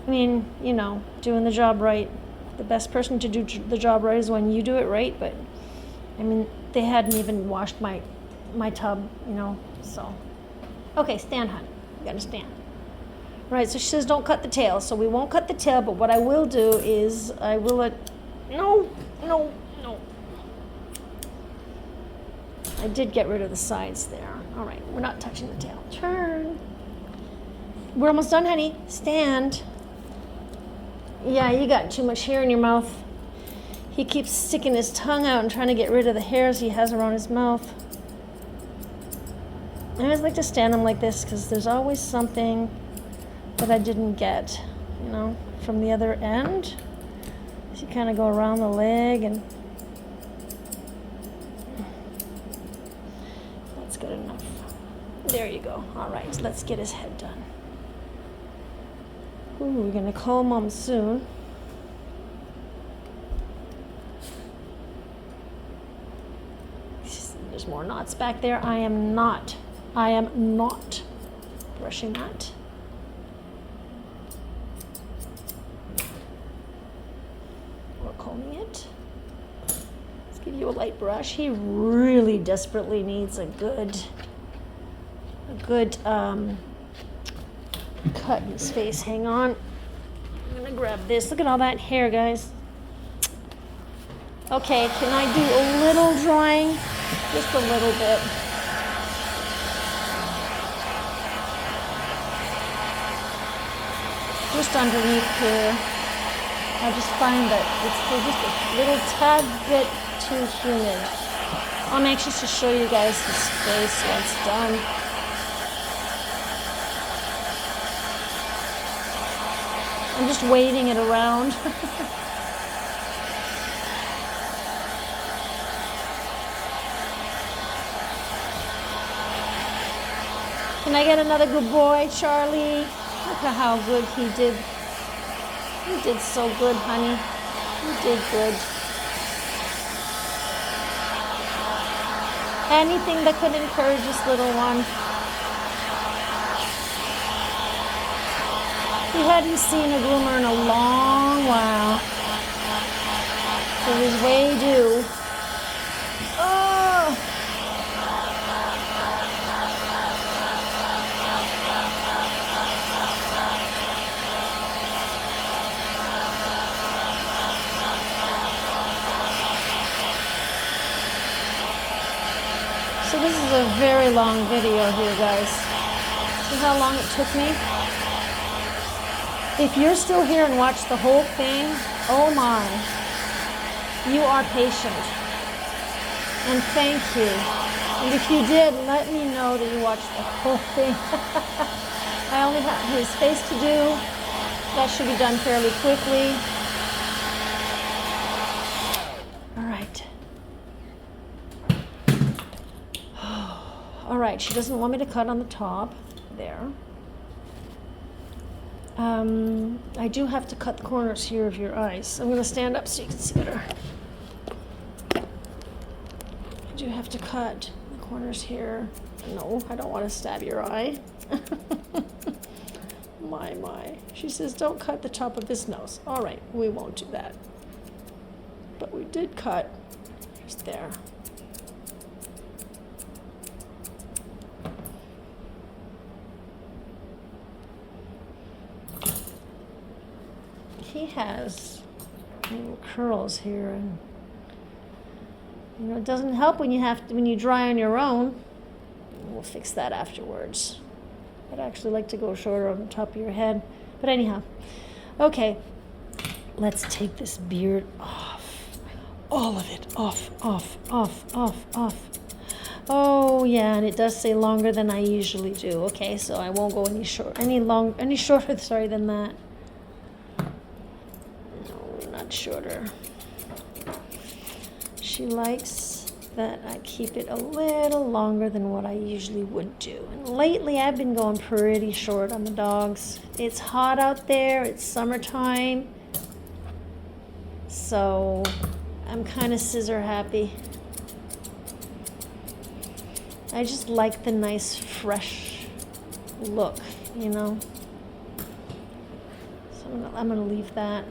doing the job right. The best person to do the job right is when you do it right, but they hadn't even washed my tub, so. Okay, stand, hon. You gotta stand. Right, so she says don't cut the tail, so we won't cut the tail, but what I will do is I will no. I did get rid of the sides there. All right, we're not touching the tail. Turn. We're almost done, honey. Stand. Yeah, you got too much hair in your mouth. He keeps sticking his tongue out and trying to get rid of the hairs he has around his mouth. I always like to stand him like this because there's always something that I didn't get, from the other end. So you kind of go around the leg and that's good enough. There you go. All right, let's get his head done. Ooh, we're going to comb him soon. There's more knots back there. I am not brushing that. Or combing it. Let's give you a light brush. He really desperately needs a good cut in his face. Hang on. I'm gonna grab this. Look at all that hair, guys. Okay, can I do a little drawing? Just a little bit. Just underneath here. I just find that it's just a little tad bit too humid. I'm anxious to show you guys his face once done. I'm just waving it around. Can I get another good boy, Charlie? Look at how good he did. You did so good, honey. You did good. Anything that could encourage this little one. He hadn't seen a groomer in a long while. So he was way due. Oh! So this is a very long video here, guys. See how long it took me? If you're still here and watch the whole thing, oh my, you are patient. And thank you. And if you did, let me know that you watched the whole thing. I only have his face to do. That should be done fairly quickly. All right. All right, she doesn't want me to cut on the top. There. I do have to cut the corners here of your eyes. I'm going to stand up so you can see better. I do have to cut the corners here. No, I don't want to stab your eye. My. She says, don't cut the top of his nose. All right, we won't do that. But we did cut just there. He has little curls here, and you know, it doesn't help when you dry on your own. We'll fix that afterwards. I'd actually like to go shorter on the top of your head, but anyhow, okay. Let's take this beard off. All of it off, off, off, off, off. Oh yeah, and it does say longer than I usually do. Okay, so I won't go any shorter, sorry, than that. No, not shorter. She likes that I keep it a little longer than what I usually would do. And lately I've been going pretty short on the dogs. It's hot out there, it's summertime. So I'm kind of scissor happy. I just like the nice fresh look, you know. So I'm gonna leave that.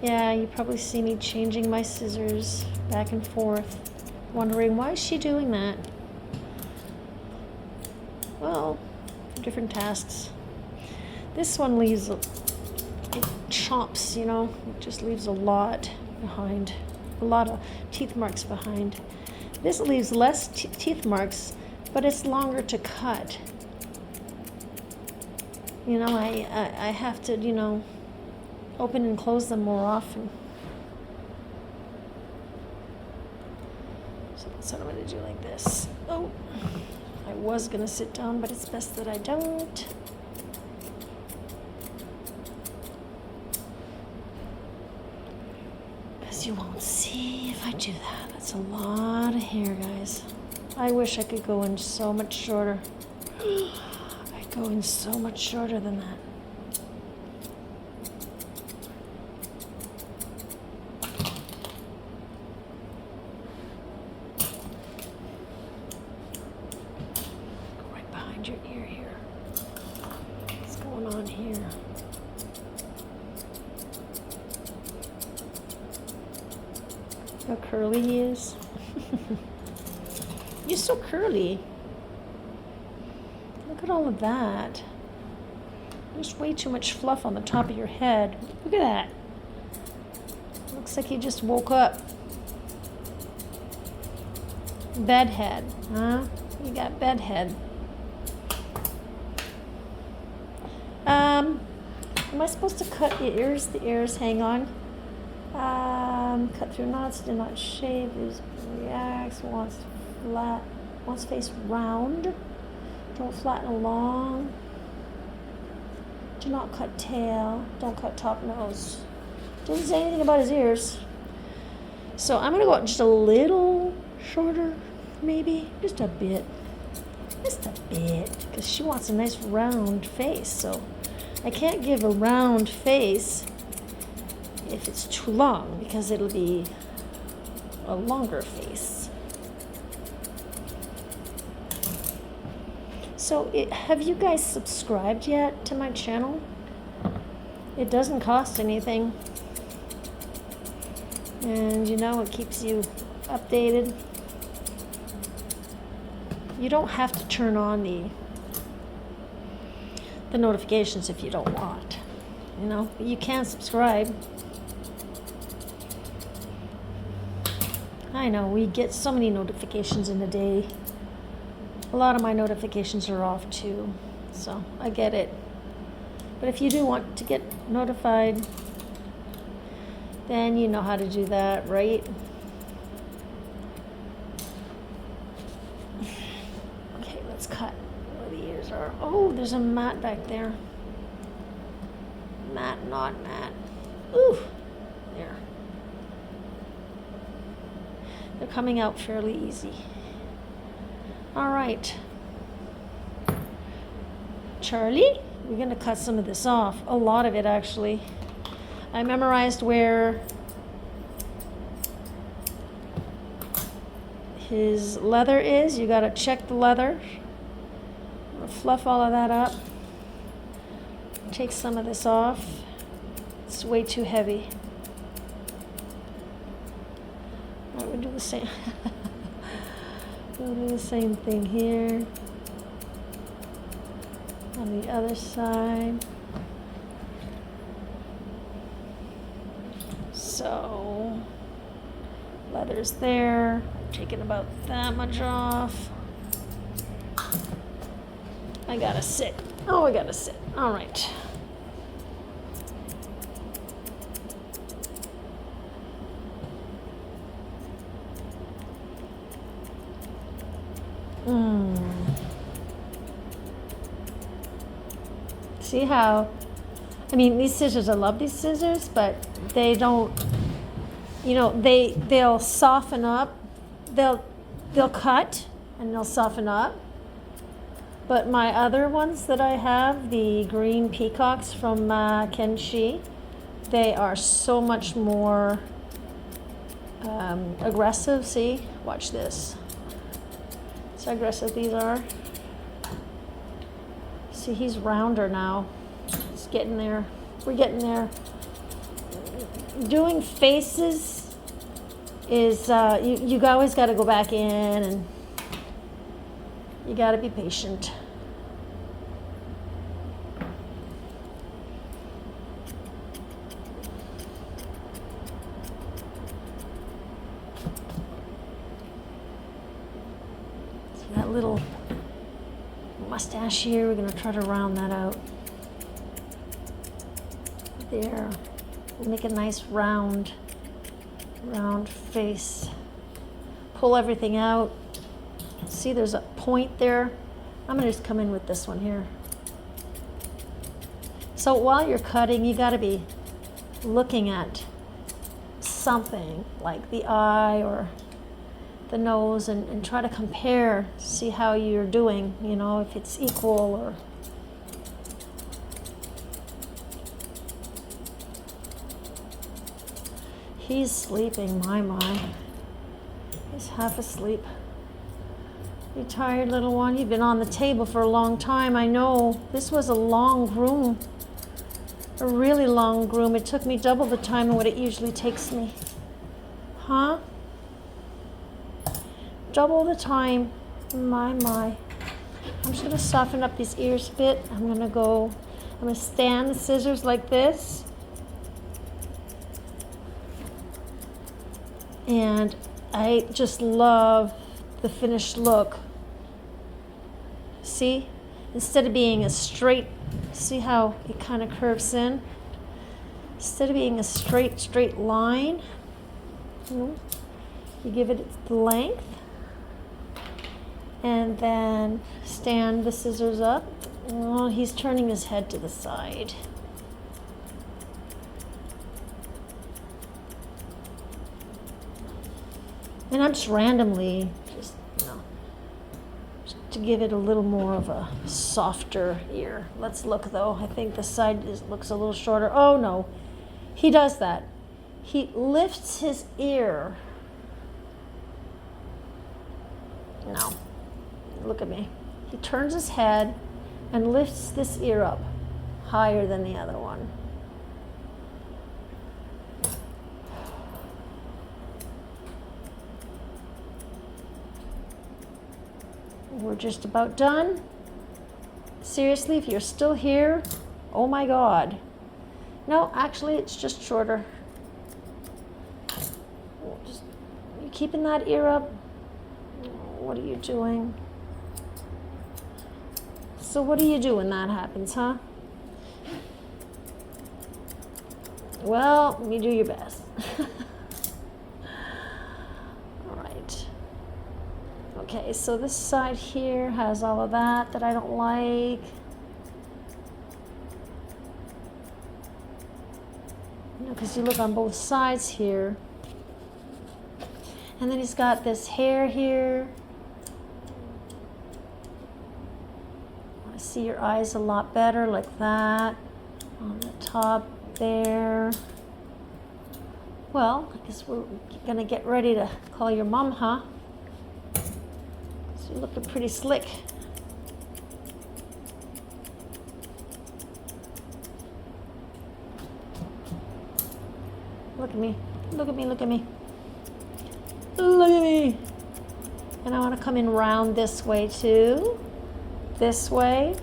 Yeah, you probably see me changing my scissors back and forth, wondering why is she doing that? Well, different tasks. This one leaves, it chomps, you know, it just leaves a lot behind, a lot of teeth marks behind. This leaves less teeth marks, but it's longer to cut. You know, I have to, you know, open and close them more often. So that's what I'm going to do, like this. Oh, I was going to sit down, but it's best that I don't. Because you won't see if I do that. That's a lot of hair, guys. I wish I could go in so much shorter. I'd go in so much shorter than that. Your ear here. What's going on here? How curly he is. You're so curly. Look at all of that. There's way too much fluff on the top of your head. Look at that. Looks like you just woke up. Bedhead, huh? You got bedhead. Am I supposed to cut the ears? The ears, hang on. Cut through knots, do not shave, is reacts, wants flat, wants face round. Don't flatten along. Do not cut tail. Don't cut top nose. Doesn't say anything about his ears. So I'm gonna go just a little shorter, maybe, just a bit. Just a bit, because she wants a nice round face, so I can't give a round face if it's too long, because it'll be a longer face. So have you guys subscribed yet to my channel? It doesn't cost anything, and you know, it keeps you updated. You don't have to turn on the notifications if you don't want, you know, but you can subscribe. I know, we get so many notifications in a day. A lot of my notifications are off too, so I get it. But if you do want to get notified, then you know how to do that, right? Cut where the ears are. Oh, there's a mat back there. Mat, not mat. Ooh, there. They're coming out fairly easy. All right. Charlie, we're gonna cut some of this off. A lot of it, actually. I memorized where his leather is. You gotta check the leather. Fluff all of that up. Take some of this off. It's way too heavy. I would do the same. We'll do the same thing here. On the other side. So, leather's there. Taking about that much off. I gotta sit. Oh, I gotta sit. All right. See how, I mean, these scissors, I love these scissors, but they don't, you know, they'll soften up. They'll cut and they'll soften up. But my other ones that I have, the green peacocks from Kenshi, they are so much more aggressive. See, watch this. See how aggressive these are. See, he's rounder now. It's getting there. We're getting there. Doing faces is, you always got to go back in and you got to be patient. So that little mustache here, we're going to try to round that out. There. Make a nice round face. Pull everything out. See, there's a point there. I'm going to just come in with this one here. So while you're cutting, you got to be looking at something like the eye or the nose and try to compare, see how you're doing, you know, if it's equal or... He's sleeping, my. He's half asleep. You tired, little one? You've been on the table for a long time. I know. This was a long groom. A really long groom. It took me double the time of what it usually takes me. Huh? Double the time. My. I'm just going to soften up these ears a bit. I'm going to stand the scissors like this. And I just love the finished look. See? Instead of being a straight, see how it kind of curves in? Instead of being a straight line, you give it its length. And then stand the scissors up. Oh, he's turning his head to the side. And I'm just randomly, just to give it a little more of a softer ear. Let's look though. I think the side looks a little shorter. Oh no, he does that. He lifts his ear. No, look at me. He turns his head and lifts this ear up higher than the other one. We're just about done. Seriously, if you're still here, oh my God. No, actually, it's just shorter. You keeping that ear up? What are you doing? So what do you do when that happens, huh? Well, you do your best. Okay, so this side here has all of that I don't like. You know, because you look on both sides here. And then he's got this hair here. I see your eyes a lot better like that. On the top there. Well, I guess we're gonna get ready to call your mom, huh? You're looking pretty slick. Look at me. Look at me. Look at me. Look at me. And I want to come in round this way too. This way.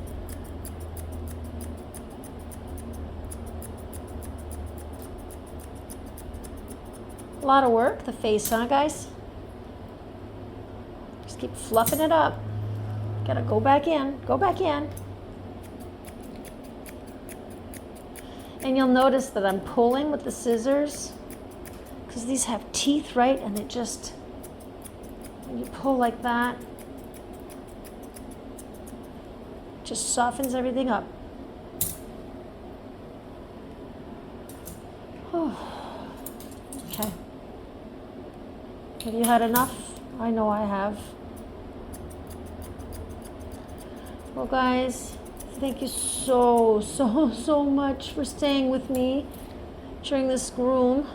lot of work, the face, huh, guys? Just keep fluffing it up. Gotta go back in, go back in. And you'll notice that I'm pulling with the scissors because these have teeth, right? And it just, when you pull like that, just softens everything up. Oh, okay. Have you had enough? I know I have. Well, guys, thank you so much for staying with me during this groom.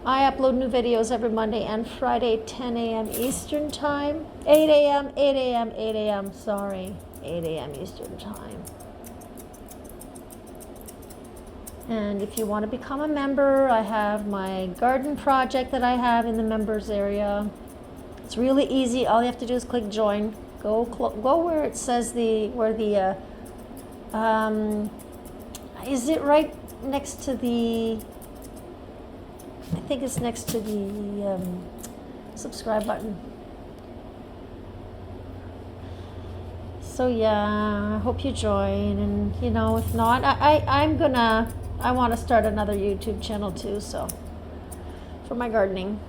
I upload new videos every Monday and Friday, 10 a.m. Eastern Time. 8 a.m. Sorry, 8 a.m. Eastern Time. And if you want to become a member, I have my garden project that I have in the members area. It's really easy. All you have to do is click join. Go where it says is it right next to the, I think it's next to the subscribe button. So yeah, I hope you join, and you know, if not, I want to start another YouTube channel too, so for my gardening.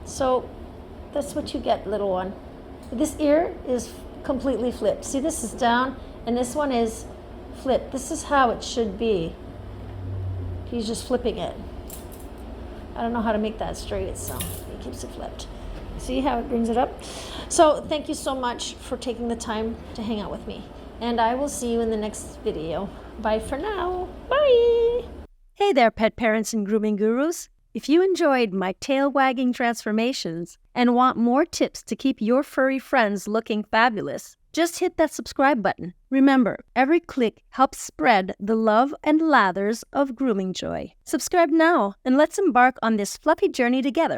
So that's what you get, little one. This ear is completely flipped. See, this is down and this one is flipped. This is how it should be. He's just flipping it. I don't know how to make that straight, so he keeps it flipped. See how it brings it up? So thank you so much for taking the time to hang out with me. And I will see you in the next video. Bye for now. Bye. Hey there, pet parents and grooming gurus. If you enjoyed my tail-wagging transformations and want more tips to keep your furry friends looking fabulous, just hit that subscribe button. Remember, every click helps spread the love and lathers of grooming joy. Subscribe now and let's embark on this fluffy journey together.